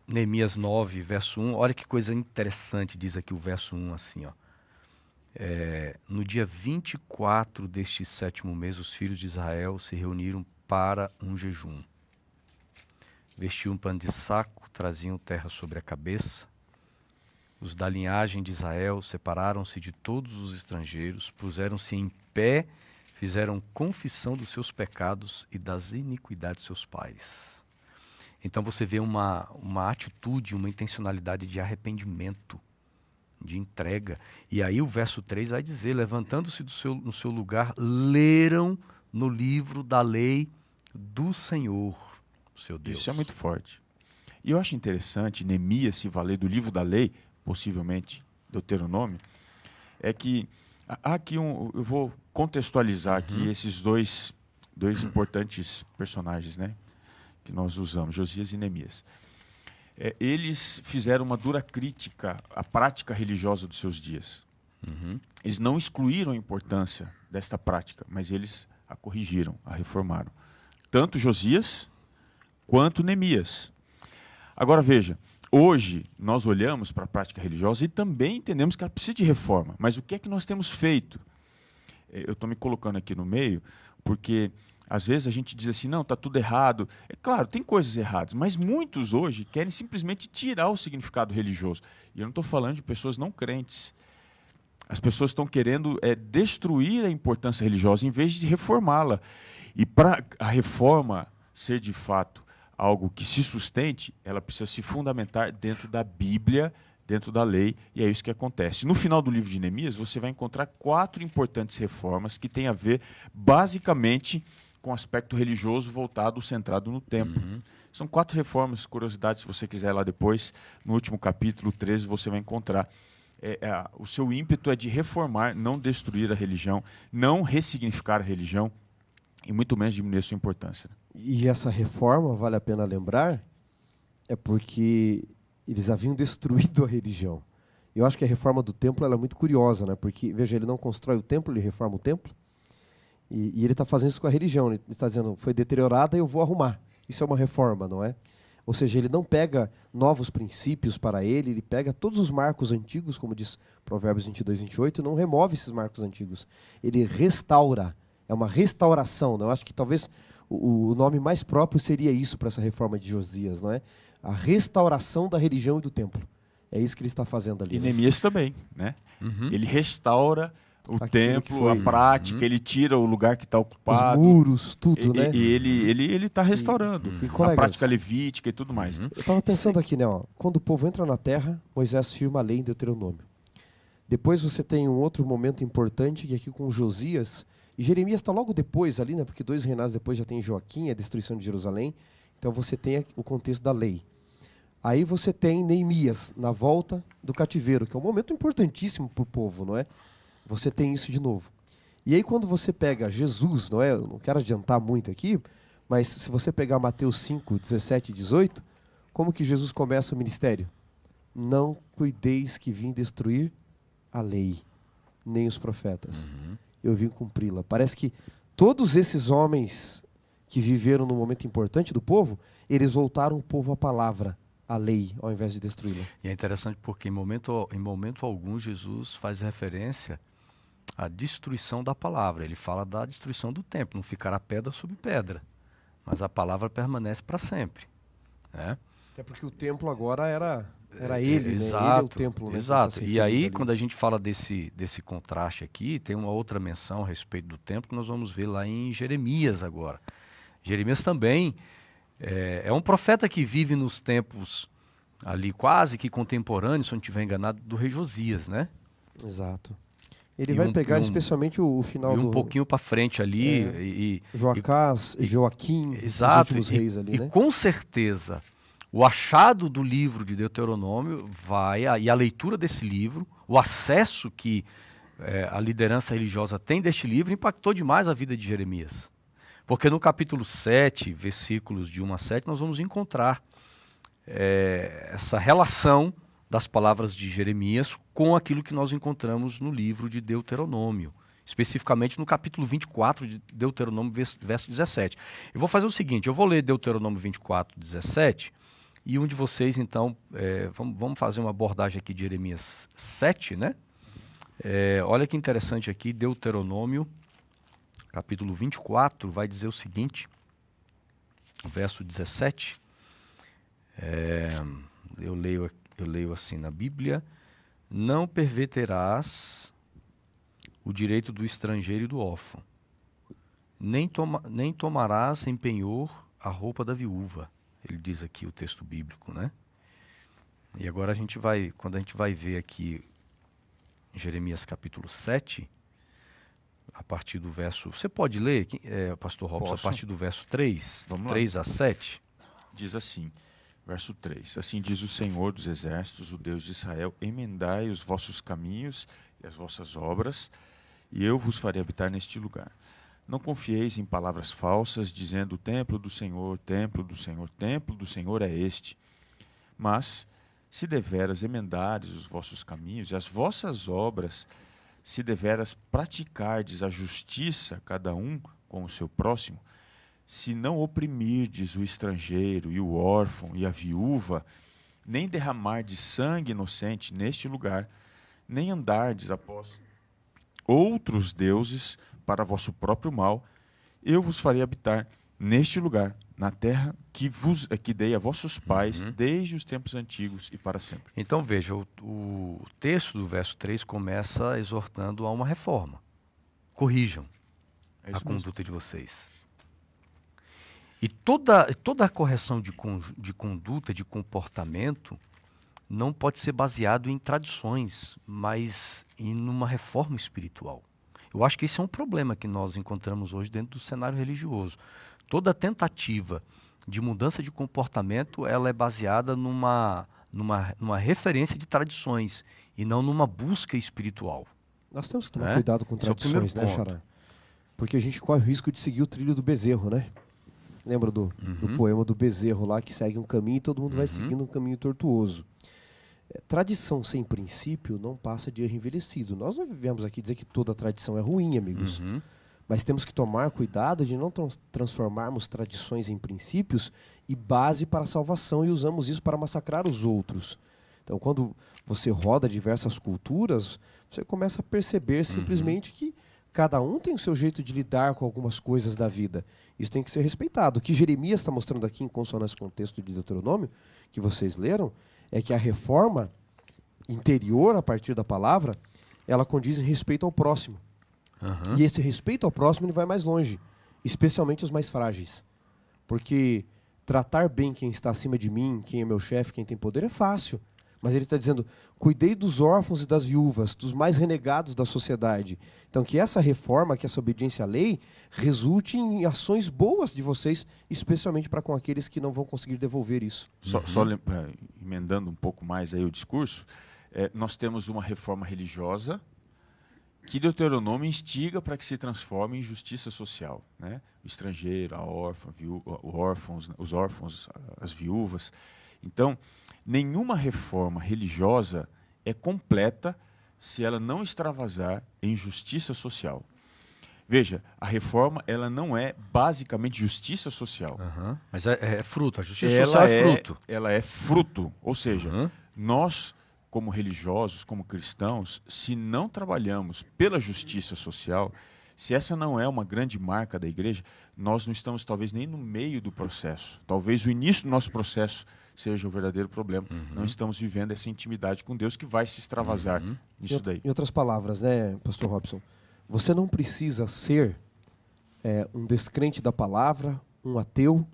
Neemias 9, verso 1, olha que coisa interessante, diz aqui o verso 1, assim, ó. No dia 24 deste 7º mês, os filhos de Israel se reuniram para um jejum. Vestiam um pano de saco, traziam terra sobre a cabeça. Os da linhagem de Israel separaram-se de todos os estrangeiros, puseram-se em pé, fizeram confissão dos seus pecados e das iniquidades de seus pais. Então você vê uma atitude, uma intencionalidade de arrependimento, de entrega. E aí o verso 3 vai dizer, levantando-se no seu lugar, leram no livro da lei do Senhor, seu Deus. Isso é muito forte. E eu acho interessante, Neemias se valer do livro da lei, possivelmente Deuteronômio, é que há aqui eu vou contextualizar aqui esses dois importantes personagens, né, que nós usamos, Josias e Neemias. Eles fizeram uma dura crítica à prática religiosa dos seus dias. Eles não excluíram a importância desta prática, mas eles a corrigiram, a reformaram. Tanto Josias quanto Neemias. Agora veja, hoje nós olhamos para a prática religiosa e também entendemos que ela precisa de reforma. Mas o que é que nós temos feito? Eu estou me colocando aqui no meio, porque às vezes a gente diz assim, não, está tudo errado. É claro, tem coisas erradas, mas muitos hoje querem simplesmente tirar o significado religioso. E eu não estou falando de pessoas não crentes. As pessoas estão querendo destruir a importância religiosa em vez de reformá-la. E para a reforma ser de fato algo que se sustente, ela precisa se fundamentar dentro da Bíblia, dentro da lei, e é isso que acontece. No final do livro de Neemias, você vai encontrar 4 importantes reformas que têm a ver, basicamente, com o aspecto religioso voltado, centrado no templo. São 4 reformas, curiosidade, se você quiser lá depois, no último capítulo 13, você vai encontrar. O seu ímpeto é de reformar, não destruir a religião, não ressignificar a religião, e muito menos diminuir a sua importância. E essa reforma, vale a pena lembrar, é porque eles haviam destruído a religião. Eu acho que a reforma do templo ela é muito curiosa, né? Porque, veja, ele não constrói o templo, ele reforma o templo. E ele está fazendo isso com a religião. Ele está dizendo, foi deteriorada, eu vou arrumar. Isso é uma reforma, não é? Ou seja, ele não pega novos princípios para ele pega todos os marcos antigos, como diz Provérbios 22, 28, e não remove esses marcos antigos. Ele restaura. É uma restauração. Né? Eu acho que talvez o nome mais próprio seria isso para essa reforma de Josias, não é? A restauração da religião e do templo. É isso que ele está fazendo ali. E Neemias também, né? Ele restaura o templo, a prática, ele tira o lugar que está ocupado. Os muros, tudo, né? E ele está restaurando colegas, a prática levítica e tudo mais. Eu estava pensando aqui, né? Ó, quando o povo entra na terra, Moisés firma a lei em Deuteronômio. Depois você tem um outro momento importante, que é aqui com Josias. E Jeremias está logo depois ali, né? Porque 2 reinados depois já tem Joaquim, a destruição de Jerusalém. Então você tem o contexto da lei. Aí você tem Neemias na volta do cativeiro, que é um momento importantíssimo para o povo, não é? Você tem isso de novo. E aí quando você pega Jesus, não é? Eu não quero adiantar muito aqui, mas se você pegar Mateus 5, 17 e 18, como que Jesus começa o ministério? Não cuideis que vim destruir a lei, nem os profetas. Eu vim cumpri-la. Parece que todos esses homens que viveram no momento importante do povo, eles voltaram o povo à palavra, à lei, ao invés de destruí-la. E é interessante porque em momento algum Jesus faz referência à destruição da palavra. Ele fala da destruição do templo, não ficará pedra sobre pedra, mas a palavra permanece para sempre. Né? Até porque o templo agora era ele, exato, né? Ele é o templo. Né? Exato. E aí, quando a gente fala desse contraste aqui, tem uma outra menção a respeito do templo que nós vamos ver lá em Jeremias agora. Jeremias também é um profeta que vive nos tempos ali quase que contemporâneos, se eu não estiver enganado, do rei Josias, né? Exato. Ele vai pegar especialmente o final um pouquinho para frente ali. Joacás, Joaquim, exato, os últimos reis ali, né? E com certeza, o achado do livro de Deuteronômio e a leitura desse livro, o acesso que a liderança religiosa tem deste livro, impactou demais a vida de Jeremias. Porque no capítulo 7, versículos de 1 a 7, nós vamos encontrar essa relação das palavras de Jeremias com aquilo que nós encontramos no livro de Deuteronômio, especificamente no capítulo 24 de Deuteronômio, verso 17. Eu vou fazer o seguinte, eu vou ler Deuteronômio 24, 17, e um de vocês, então, vamos fazer uma abordagem aqui de Jeremias 7, né? Olha que interessante aqui, Deuteronômio, capítulo 24, vai dizer o seguinte, verso 17, eu leio assim na Bíblia: não perverterás o direito do estrangeiro e do órfão, nem tomarás em penhor a roupa da viúva. Ele diz aqui o texto bíblico, né? E agora quando a gente vai ver aqui Jeremias capítulo 7, a partir do verso... Você pode ler, pastor Robson, Posso. a partir do verso 3? Vamos lá. 3 a 7? Diz assim, verso 3: Assim diz o Senhor dos Exércitos, o Deus de Israel: emendai os vossos caminhos e as vossas obras, e eu vos farei habitar neste lugar. Não confieis em palavras falsas, dizendo: templo do Senhor, templo do Senhor, templo do Senhor é este. Mas, se deveras emendares os vossos caminhos e as vossas obras, se deveras praticardes a justiça, cada um com o seu próximo, se não oprimirdes o estrangeiro e o órfão e a viúva, nem derramardes sangue inocente neste lugar, nem andardes após outros deuses para vosso próprio mal, eu vos farei habitar neste lugar, na terra que dei a vossos pais desde os tempos antigos e para sempre. Então veja, o texto do verso 3 começa exortando a uma reforma. Corrijam a conduta de vocês. E toda a correção de conduta, de comportamento, não pode ser baseado em tradições, mas em uma reforma espiritual. Eu acho que esse é um problema que nós encontramos hoje dentro do cenário religioso. Toda tentativa de mudança de comportamento, ela é baseada numa referência de tradições e não numa busca espiritual. Nós temos que tomar cuidado com tradições, né, Xará? Porque a gente corre o risco de seguir o trilho do bezerro, né? Lembra do poema do bezerro lá, que segue um caminho e todo mundo vai seguindo um caminho tortuoso. Tradição sem princípio não passa de erro envelhecido. Nós não vivemos aqui dizer que toda tradição é ruim, amigos. Mas temos que tomar cuidado de não transformarmos tradições em princípios e base para a salvação, e usamos isso para massacrar os outros. Então, quando você roda diversas culturas, você começa a perceber simplesmente que cada um tem o seu jeito de lidar com algumas coisas da vida. Isso tem que ser respeitado. O que Jeremias está mostrando aqui, em consonância com o texto de Deuteronômio, que vocês leram, é que a reforma interior, a partir da palavra, ela condiz em respeito ao próximo. E esse respeito ao próximo, ele vai mais longe, especialmente os mais frágeis. Porque tratar bem quem está acima de mim, quem é meu chefe, quem tem poder, é fácil. Mas ele está dizendo: cuidei dos órfãos e das viúvas, dos mais renegados da sociedade. Então, que essa reforma, que essa obediência à lei, resulte em ações boas de vocês, especialmente para com aqueles que não vão conseguir devolver isso. Só emendando um pouco mais aí o discurso, nós temos uma reforma religiosa que Deuteronômio instiga para que se transforme em justiça social, né? O estrangeiro, a órfã, os órfãos, as viúvas. Então, nenhuma reforma religiosa é completa se ela não extravasar em justiça social. Veja, a reforma ela não é basicamente justiça social. Mas é fruto, a justiça social é fruto. Ela é fruto, ou seja, nós, como religiosos, como cristãos, se não trabalhamos pela justiça social, se essa não é uma grande marca da igreja, nós não estamos talvez nem no meio do processo. Talvez o início do nosso processo seja o verdadeiro problema. Não estamos vivendo essa intimidade com Deus que vai se extravasar nisso daí. Em outras palavras, né, pastor Robson, você não precisa ser um descrente da palavra, um ateu,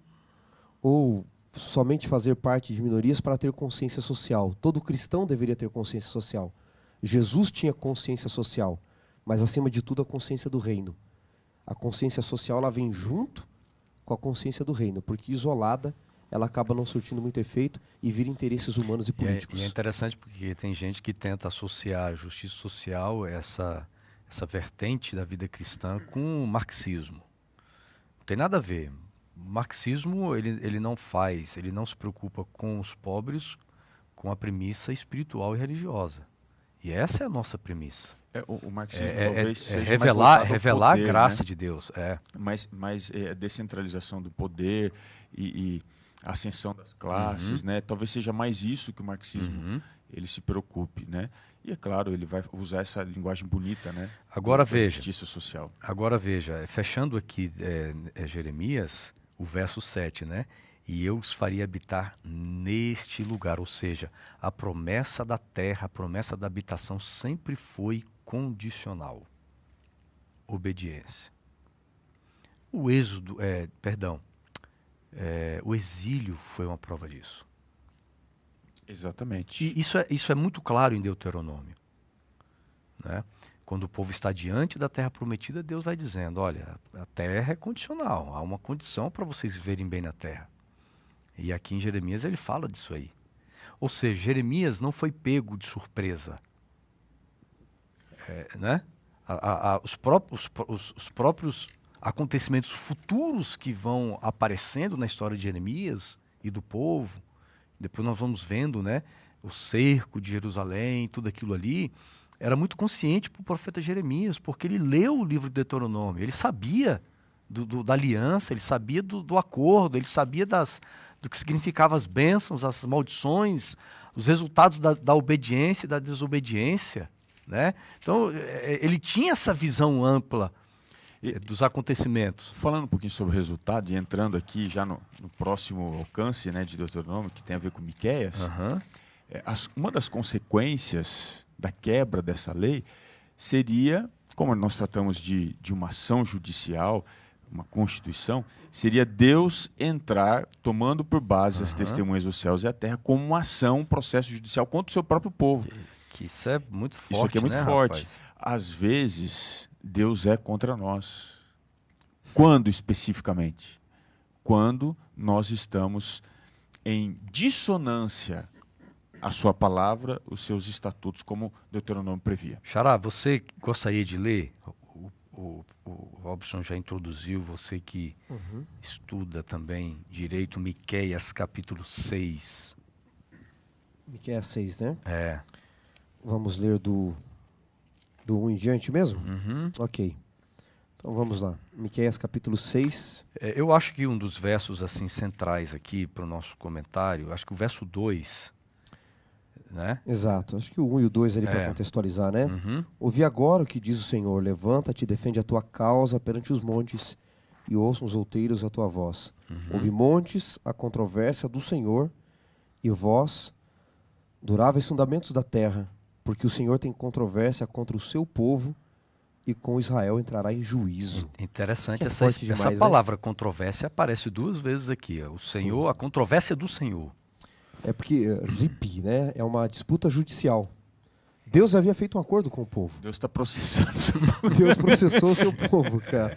ou somente fazer parte de minorias para ter consciência social. Todo cristão deveria ter consciência social. Jesus tinha consciência social, mas acima de tudo a consciência do reino. A consciência social ela vem junto com a consciência do reino, porque isolada ela acaba não surtindo muito efeito e vira interesses humanos e políticos. E é interessante porque tem gente que tenta associar a justiça social, essa vertente da vida cristã, com o marxismo. Não tem nada a ver. O marxismo ele não se preocupa com os pobres com a premissa espiritual e religiosa. E essa é a nossa premissa. O marxismo talvez seja revelar poder, a graça, né? de Deus. Mas a descentralização do poder e a ascensão das classes, né? Talvez seja mais isso que o marxismo ele se preocupe, né? E é claro, ele vai usar essa linguagem bonita, né? Agora da veja. justiça social. Agora veja, fechando aqui Jeremias, o verso 7, né? E eu os faria habitar neste lugar. Ou seja, a promessa da terra, a promessa da habitação sempre foi condicional. Obediência. O êxodo, o exílio foi uma prova disso. Exatamente. E isso é muito claro em Deuteronômio, né? Quando o povo está diante da terra prometida, Deus vai dizendo, olha, a terra é condicional, há uma condição para vocês viverem bem na terra. E aqui em Jeremias ele fala disso aí. Ou seja, Jeremias não foi pego de surpresa. Né? Os próprios acontecimentos futuros que vão aparecendo na história de Jeremias e do povo, depois nós vamos vendo, né, o cerco de Jerusalém, tudo aquilo ali, era muito consciente para o profeta Jeremias, porque ele leu o livro de Deuteronômio, ele sabia da aliança, ele sabia do acordo, ele sabia do que significavam as bênçãos, as maldições, os resultados da obediência e da desobediência, né? Então, ele tinha essa visão ampla dos acontecimentos. Falando um pouquinho sobre o resultado e entrando aqui já no próximo alcance, né, de Deuteronômio, que tem a ver com Miqueias, uma das consequências da quebra dessa lei seria, como nós tratamos de uma ação judicial, uma constituição, seria Deus entrar tomando por base as testemunhas dos céus e a terra como uma ação, um processo judicial contra o seu próprio povo. Que isso é muito forte, isso aqui é muito né, forte. Rapaz? Às vezes, Deus é contra nós. Quando especificamente? Quando nós estamos em dissonância à sua palavra, os seus estatutos, como Deuteronômio previa. Xará, você gostaria de ler? O Robson já introduziu, você que estuda também direito, Miqueias capítulo 6. Miqueias 6, né? É. Vamos ler do 1 em diante mesmo? Uhum. Ok. Então vamos lá. Miqueias capítulo 6. Eu acho que um dos versos assim centrais aqui para o nosso comentário, acho que o verso 2, né? Exato. Acho que o 1 e o 2 ali para contextualizar, né? Uhum. Ouvi agora o que diz o Senhor. Levanta-te e defende a tua causa perante os montes e ouçam os outeiros a tua voz. Ouve montes a controvérsia do Senhor e vós, duráveis fundamentos da terra, porque o Senhor tem controvérsia contra o seu povo e com Israel entrará em juízo. Interessante, Que é essa forte demais, palavra controvérsia aparece 2 vezes aqui. O Senhor, a controvérsia do Senhor. É porque RIP, né, é uma disputa judicial. Deus havia feito um acordo com o povo. Deus está processando o seu povo. Deus processou o seu povo, cara.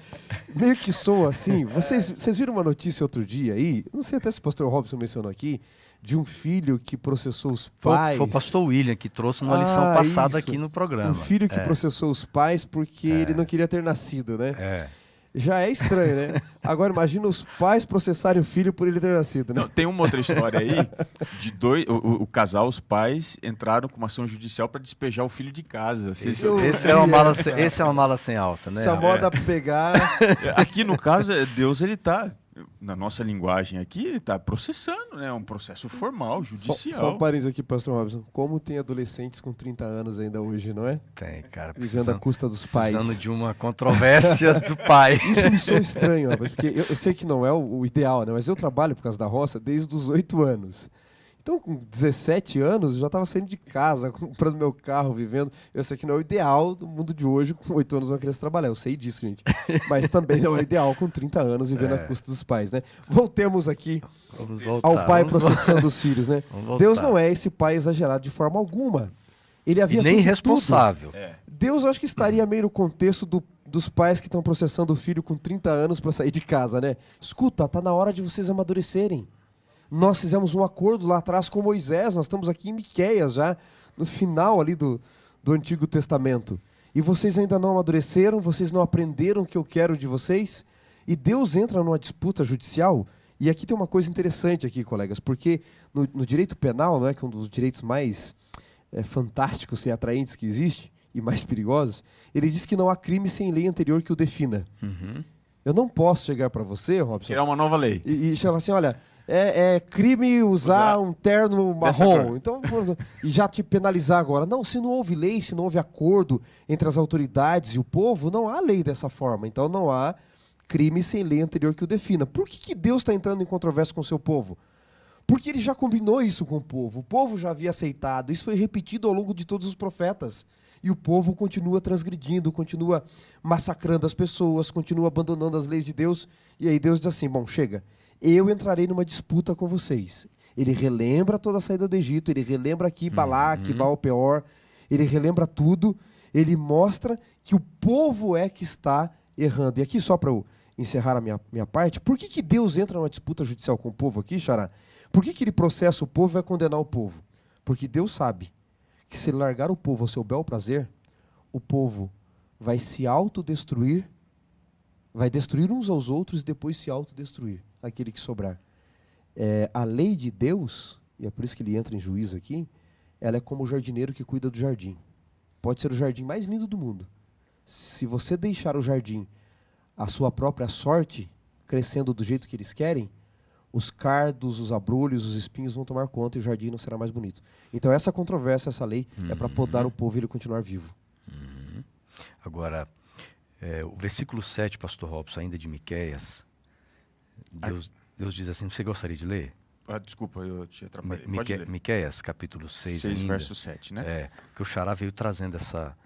Meio que soa assim. Vocês viram uma notícia outro dia aí? Não sei até se o pastor Robson mencionou aqui, de um filho que processou os pais. Foi o pastor William que trouxe numa lição passada isso. aqui no programa. Um filho que processou os pais porque ele não queria ter nascido, né? Já é estranho, né? Agora imagina os pais processarem o filho por ele ter nascido, né? Não, tem uma outra história aí, de o casal, os pais, entraram com uma ação judicial para despejar o filho de casa. Esse é uma mala sem alça, né? Essa moda pegar... Aqui no caso, Deus ele está, na nossa linguagem aqui, ele está processando, né? É um processo formal, judicial. Só um parênteses aqui, pastor Robson. Como tem adolescentes com 30 anos ainda hoje, não é? Tem, cara. Vivendo à custa dos pais. Precisando de uma controvérsia do pai. Isso me soa estranho, rapaz, porque eu sei que não é o ideal, né? Mas eu trabalho por causa da roça desde os 8 anos. Então, com 17 anos, eu já estava saindo de casa, comprando meu carro, vivendo. Eu sei que não é o ideal do mundo de hoje, com 8 anos uma criança trabalhar. Eu sei disso, gente. Mas também não é o ideal com 30 anos vivendo à custa dos pais, né? Voltemos aqui ao pai processando os filhos, né? Deus não é esse pai exagerado de forma alguma. Ele havia e nem feito responsável. Deus, eu acho que estaria meio no contexto dos pais que estão processando o filho com 30 anos para sair de casa, né? Escuta, tá na hora de vocês amadurecerem. Nós fizemos um acordo lá atrás com Moisés, nós estamos aqui em Miqueias já, no final ali do Antigo Testamento. E vocês ainda não amadureceram, vocês não aprenderam o que eu quero de vocês. E Deus entra numa disputa judicial. E aqui tem uma coisa interessante aqui, colegas, porque no direito penal, não é, que é um dos direitos mais fantásticos e atraentes que existe, e mais perigosos, ele diz que não há crime sem lei anterior que o defina. Eu não posso chegar para você, Robson... Criar uma nova lei. E falar assim, olha... é crime usar um terno marrom. cor. Então, e já te penalizar agora. Não, se não houve lei, se não houve acordo entre as autoridades e o povo, não há lei dessa forma. Então não há crime sem lei anterior que o defina. Por que Deus está entrando em controvérsia com o seu povo? Porque ele já combinou isso com o povo já havia aceitado, isso foi repetido ao longo de todos os profetas. E o povo continua transgredindo, continua massacrando as pessoas, continua abandonando as leis de Deus. E aí Deus diz assim, bom, chega, eu entrarei numa disputa com vocês. Ele relembra toda a saída do Egito, ele relembra aqui Balaque, Baal-Peor, ele relembra tudo, ele mostra que o povo é que está errando. E aqui, só para eu encerrar a minha parte, por que Deus entra numa disputa judicial com o povo aqui, Xará? Por que ele processa o povo e vai condenar o povo? Porque Deus sabe que se largar o povo ao seu bel prazer, o povo vai se autodestruir, vai destruir uns aos outros e depois se autodestruir, aquele que sobrar. A lei de Deus, e é por isso que ele entra em juízo aqui, ela é como o jardineiro que cuida do jardim. Pode ser o jardim mais lindo do mundo. Se você deixar o jardim à sua própria sorte, crescendo do jeito que eles querem, os cardos, os abrolhos, os espinhos vão tomar conta e o jardim não será mais bonito. Então essa controvérsia, essa lei, é para podar o povo e ele continuar vivo. Agora, o versículo 7, pastor Robson, ainda de Miqueias, Deus diz assim, você gostaria de ler? Desculpa, eu te atrapalhei. Pode ler. Miqueias, capítulo 6 6, ainda. verso 7, né? Que o Xará veio trazendo essa...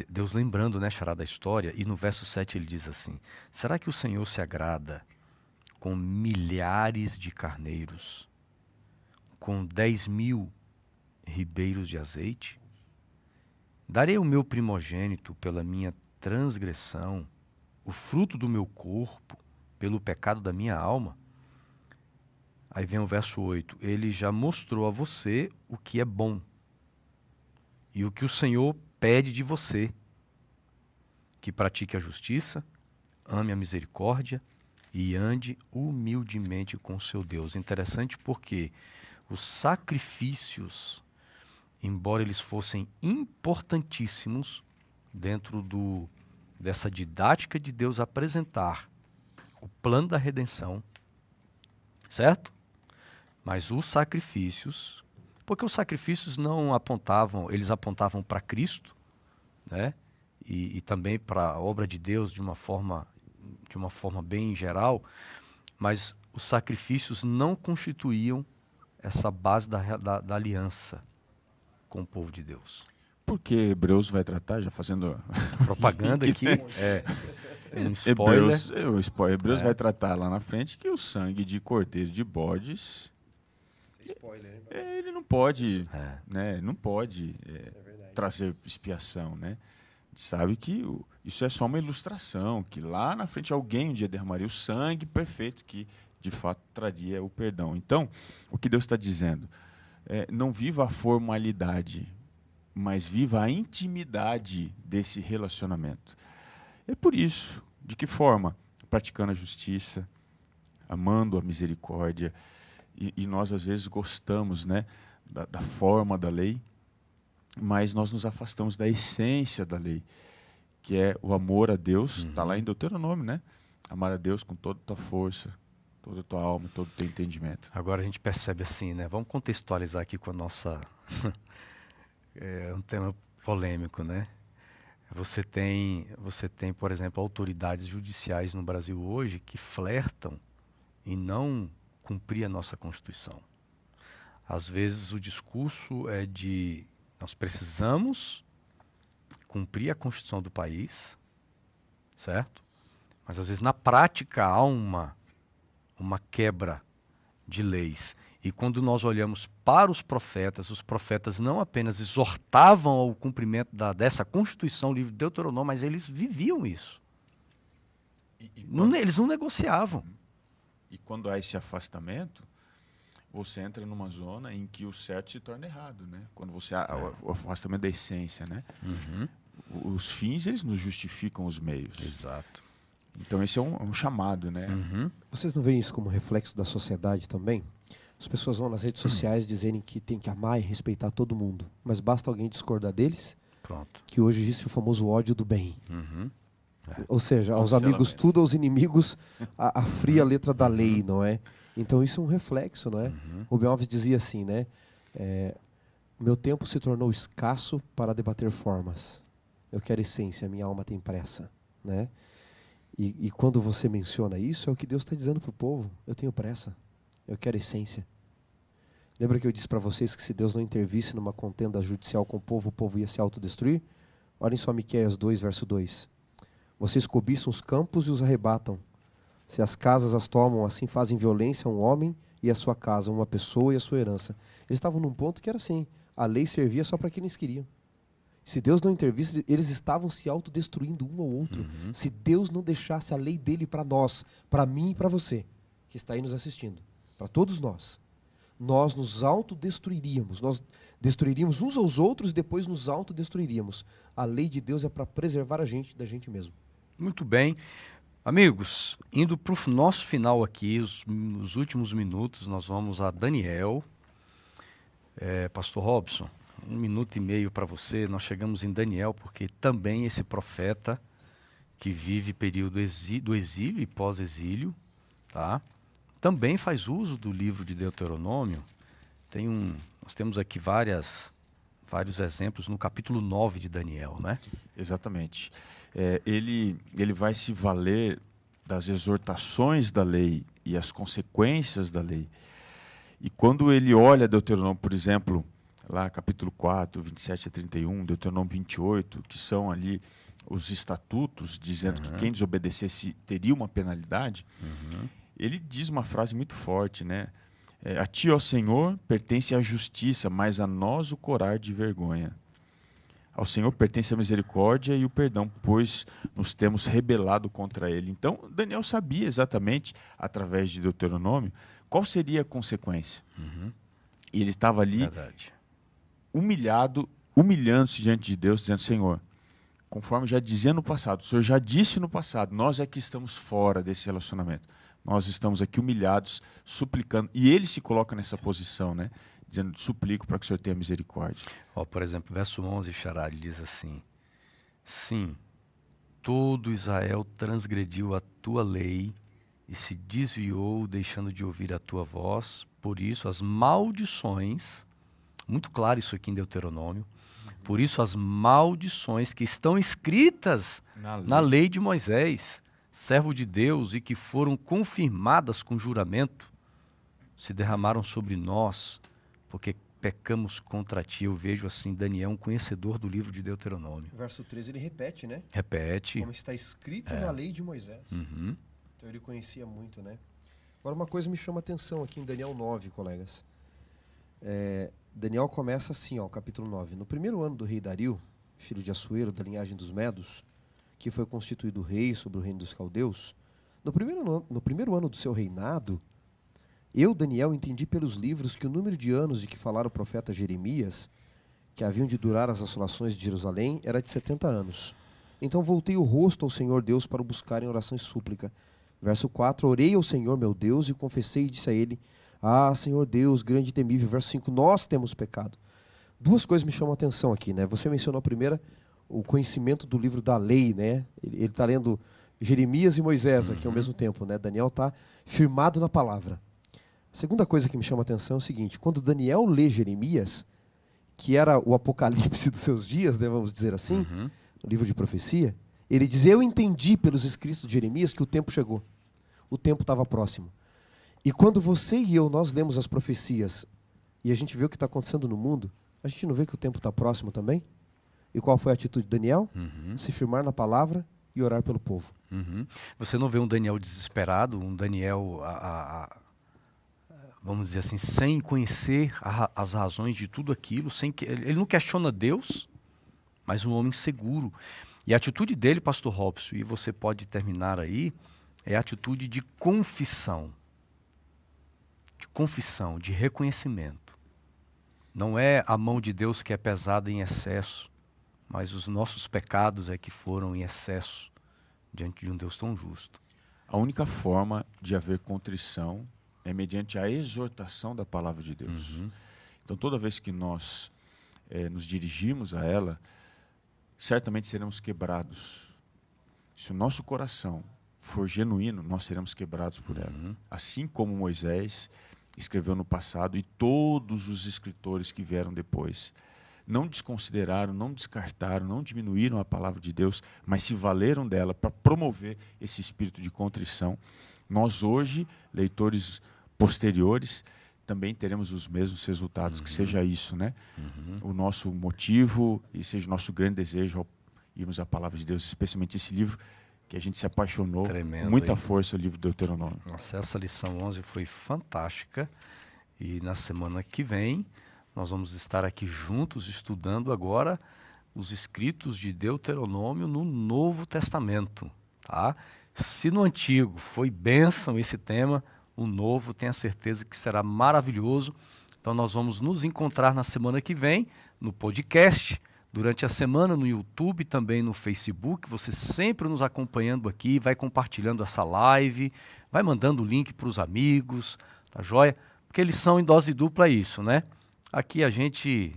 Deus lembrando, né, Xará, da história, e no verso 7 ele diz assim, será que o Senhor se agrada com milhares de carneiros, com 10.000 ribeiros de azeite? Darei o meu primogênito pela minha transgressão, o fruto do meu corpo, pelo pecado da minha alma? Aí vem o verso 8, ele já mostrou a você o que é bom, e o que o Senhor pede de você, que pratique a justiça, ame a misericórdia, e ande humildemente com o seu Deus. Interessante porque os sacrifícios, embora eles fossem importantíssimos dentro dessa didática de Deus apresentar o plano da redenção, certo? Mas os sacrifícios, porque os sacrifícios não apontavam, eles apontavam para Cristo, né? E também para a obra de Deus de uma forma bem geral, mas os sacrifícios não constituíam essa base da aliança com o povo de Deus. Porque Hebreus vai tratar, já fazendo propaganda aqui, um spoiler. Hebreus vai tratar lá na frente que o sangue de cordeiro de bodes, ele não pode, né, não pode trazer expiação, né? Sabe que isso é só uma ilustração, que lá na frente alguém um dia derramaria o sangue perfeito que de fato traria o perdão. Então, o que Deus está dizendo? Não viva a formalidade, mas viva a intimidade desse relacionamento. É por isso, de que forma? Praticando a justiça, amando a misericórdia, e nós às vezes gostamos, né, da forma da lei, mas nós nos afastamos da essência da lei, que é o amor a Deus, está lá em Deuteronômio, né? Amar a Deus com toda a tua força, toda a tua alma, todo o teu entendimento. Agora a gente percebe assim, né? Vamos contextualizar aqui com a nossa... é um tema polêmico, né? Você tem, por exemplo, autoridades judiciais no Brasil hoje que flertam em não cumprir a nossa Constituição. Às vezes o discurso é de... Nós precisamos cumprir a Constituição do país, certo? Mas às vezes na prática há uma quebra de leis. E quando nós olhamos para os profetas não apenas exortavam ao cumprimento dessa Constituição, livro de Deuteronômio, mas eles viviam isso. Eles não negociavam. E quando há esse afastamento, você entra numa zona em que o certo se torna errado, né? Quando você o afastamento da essência, né? Os fins, eles nos justificam os meios. Exato. Então esse é um chamado, né? Vocês não veem isso como reflexo da sociedade também? As pessoas vão nas redes sociais dizerem que tem que amar e respeitar todo mundo, mas basta alguém discordar deles, pronto, que hoje existe o famoso ódio do bem. Ou seja, aos amigos tudo, aos inimigos a fria letra da lei, não é? Então isso é um reflexo, não é? Rubem Alves dizia assim, né? Meu tempo se tornou escasso para debater formas. Eu quero essência, minha alma tem pressa, né? E quando você menciona isso, é o que Deus está dizendo para o povo. Eu tenho pressa, eu quero essência. Lembra que eu disse para vocês que se Deus não intervisse numa contenda judicial com o povo ia se autodestruir? Olhem só Miqueias 2, verso 2. Vocês cobiçam os campos e os arrebatam. Se as casas as tomam, assim fazem violência a um homem e a sua casa, uma pessoa e a sua herança. Eles estavam num ponto que era assim, a lei servia só para quem eles queriam. Se Deus não intervisse, eles estavam se autodestruindo um ao outro. Se Deus não deixasse a lei dele para nós, para mim e para você, que está aí nos assistindo, para todos nós nos autodestruiríamos. Nós destruiríamos uns aos outros e depois nos autodestruiríamos. A lei de Deus é para preservar a gente da gente mesmo. Muito bem. Amigos, indo para o nosso final aqui, os últimos minutos, nós vamos a Daniel. Pastor Robson, 1 minuto e meio para você. Nós chegamos em Daniel porque também esse profeta que vive período do exílio e pós-exílio, tá? Também faz uso do livro de Deuteronômio. Nós temos aqui vários exemplos no capítulo 9 de Daniel, né? Exatamente. Ele vai se valer das exortações da lei e as consequências da lei. E quando ele olha Deuteronômio, por exemplo, lá capítulo 4, 27 a 31, Deuteronômio 28, que são ali os estatutos, dizendo que quem desobedecesse teria uma penalidade, ele diz uma frase muito forte, né? A ti, ó Senhor, pertence a justiça, mas a nós o corar de vergonha. Ao Senhor pertence a misericórdia e o perdão, pois nos temos rebelado contra ele. Então, Daniel sabia exatamente, através de Deuteronômio, qual seria a consequência. E ele estava ali humilhando-se diante de Deus, dizendo, Senhor, conforme já dizia no passado, o Senhor já disse no passado, nós é que estamos fora desse relacionamento. Nós estamos aqui humilhados, suplicando. E ele se coloca nessa posição, né? Dizendo, suplico para que o Senhor tenha misericórdia. Por exemplo, verso 11, Xará, ele diz assim, sim, todo Israel transgrediu a tua lei e se desviou, deixando de ouvir a tua voz. Por isso, as maldições, muito claro isso aqui em Deuteronômio, por isso as maldições que estão escritas na lei de Moisés, servo de Deus, e que foram confirmadas com juramento, se derramaram sobre nós, porque pecamos contra ti. Eu vejo assim, Daniel, um conhecedor do livro de Deuteronômio. Verso 13 ele repete, né? Repete. Como está escrito na lei de Moisés. Então ele conhecia muito, né? Agora uma coisa me chama a atenção aqui em Daniel 9, colegas. Daniel começa assim, capítulo 9. No primeiro ano do rei Dario, filho de Assuero, da linhagem dos Medos, que foi constituído rei sobre o reino dos caldeus, no primeiro ano do seu reinado, eu, Daniel, entendi pelos livros que o número de anos de que falara o profeta Jeremias, que haviam de durar as assolações de Jerusalém, era de 70 anos. Então voltei o rosto ao Senhor Deus para o buscar em oração e súplica. Verso 4, orei ao Senhor meu Deus e confessei e disse a ele, Senhor Deus, grande e temível. Verso 5, nós temos pecado. Duas coisas me chamam a atenção aqui, né? Você mencionou a primeira, o conhecimento do livro da lei, né? Ele está lendo Jeremias e Moisés aqui ao mesmo tempo, né? Daniel está firmado na palavra. A segunda coisa que me chama a atenção é o seguinte, quando Daniel lê Jeremias, que era o apocalipse dos seus dias, né, vamos dizer assim, o livro de profecia, ele diz, eu entendi pelos escritos de Jeremias que o tempo chegou, o tempo estava próximo. E quando você e eu, nós lemos as profecias e a gente vê o que está acontecendo no mundo, a gente não vê que o tempo está próximo também? E qual foi a atitude de Daniel? Se firmar na palavra e orar pelo povo. Você não vê um Daniel desesperado, um Daniel, vamos dizer assim, sem conhecer as razões de tudo aquilo, ele não questiona Deus, mas um homem seguro. E a atitude dele, pastor Robson, e você pode terminar aí, é a atitude de confissão, de reconhecimento. Não é a mão de Deus que é pesada em excesso, mas os nossos pecados é que foram em excesso diante de um Deus tão justo. A única forma de haver contrição é mediante a exortação da palavra de Deus. Então, toda vez que nós nos dirigimos a ela, certamente seremos quebrados. Se o nosso coração for genuíno, nós seremos quebrados por ela. Assim como Moisés escreveu no passado e todos os escritores que vieram depois não desconsideraram, não descartaram, não diminuíram a palavra de Deus, mas se valeram dela para promover esse espírito de contrição. Nós hoje, leitores posteriores, também teremos os mesmos resultados, que seja isso, né? O nosso motivo e seja o nosso grande desejo ao irmos à palavra de Deus, especialmente esse livro que a gente se apaixonou com muita força, o livro de Deuteronômio. Nossa, essa lição 11 foi fantástica e na semana que vem nós vamos estar aqui juntos estudando agora os escritos de Deuteronômio no Novo Testamento, tá? Se no Antigo foi bênção esse tema, o Novo tenha certeza que será maravilhoso. Então nós vamos nos encontrar na semana que vem no podcast, durante a semana no YouTube, também no Facebook. Você sempre nos acompanhando aqui, vai compartilhando essa live, vai mandando o link para os amigos, tá joia? Porque lição em dose dupla é isso, né? Aqui a gente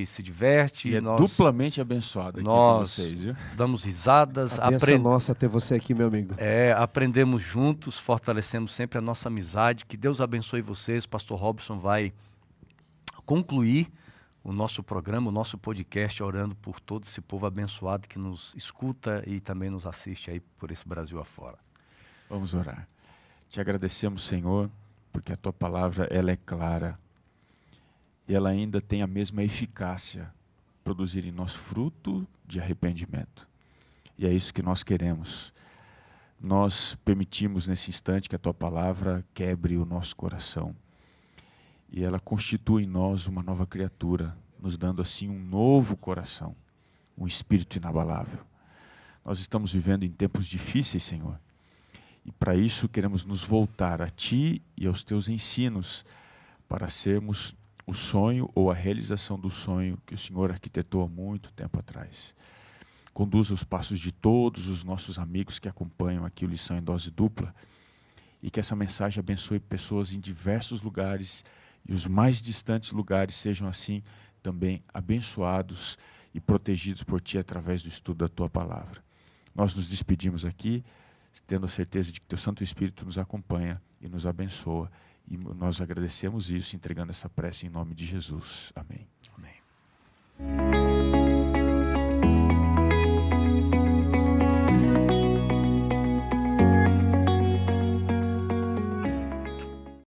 se diverte. E é duplamente abençoado aqui com vocês, viu? Damos risadas. A benção nossa ter você aqui, meu amigo. Aprendemos juntos, fortalecemos sempre a nossa amizade. Que Deus abençoe vocês. Pastor Robson vai concluir o nosso programa, o nosso podcast, orando por todo esse povo abençoado que nos escuta e também nos assiste aí por esse Brasil afora. Vamos orar. Te agradecemos, Senhor, porque a Tua palavra ela é clara. E ela ainda tem a mesma eficácia, produzir em nós fruto de arrependimento. E é isso que nós queremos. Nós permitimos nesse instante que a Tua palavra quebre o nosso coração. E ela constitui em nós uma nova criatura, nos dando assim um novo coração, um espírito inabalável. Nós estamos vivendo em tempos difíceis, Senhor. E para isso queremos nos voltar a Ti e aos Teus ensinos, para sermos o sonho ou a realização do sonho que o Senhor arquitetou há muito tempo atrás. Conduza os passos de todos os nossos amigos que acompanham aqui o Lição em Dose Dupla e que essa mensagem abençoe pessoas em diversos lugares e os mais distantes lugares sejam assim também abençoados e protegidos por Ti através do estudo da Tua palavra. Nós nos despedimos aqui, tendo a certeza de que Teu Santo Espírito nos acompanha e nos abençoa. E nós agradecemos isso, entregando essa prece em nome de Jesus. Amém. Amém.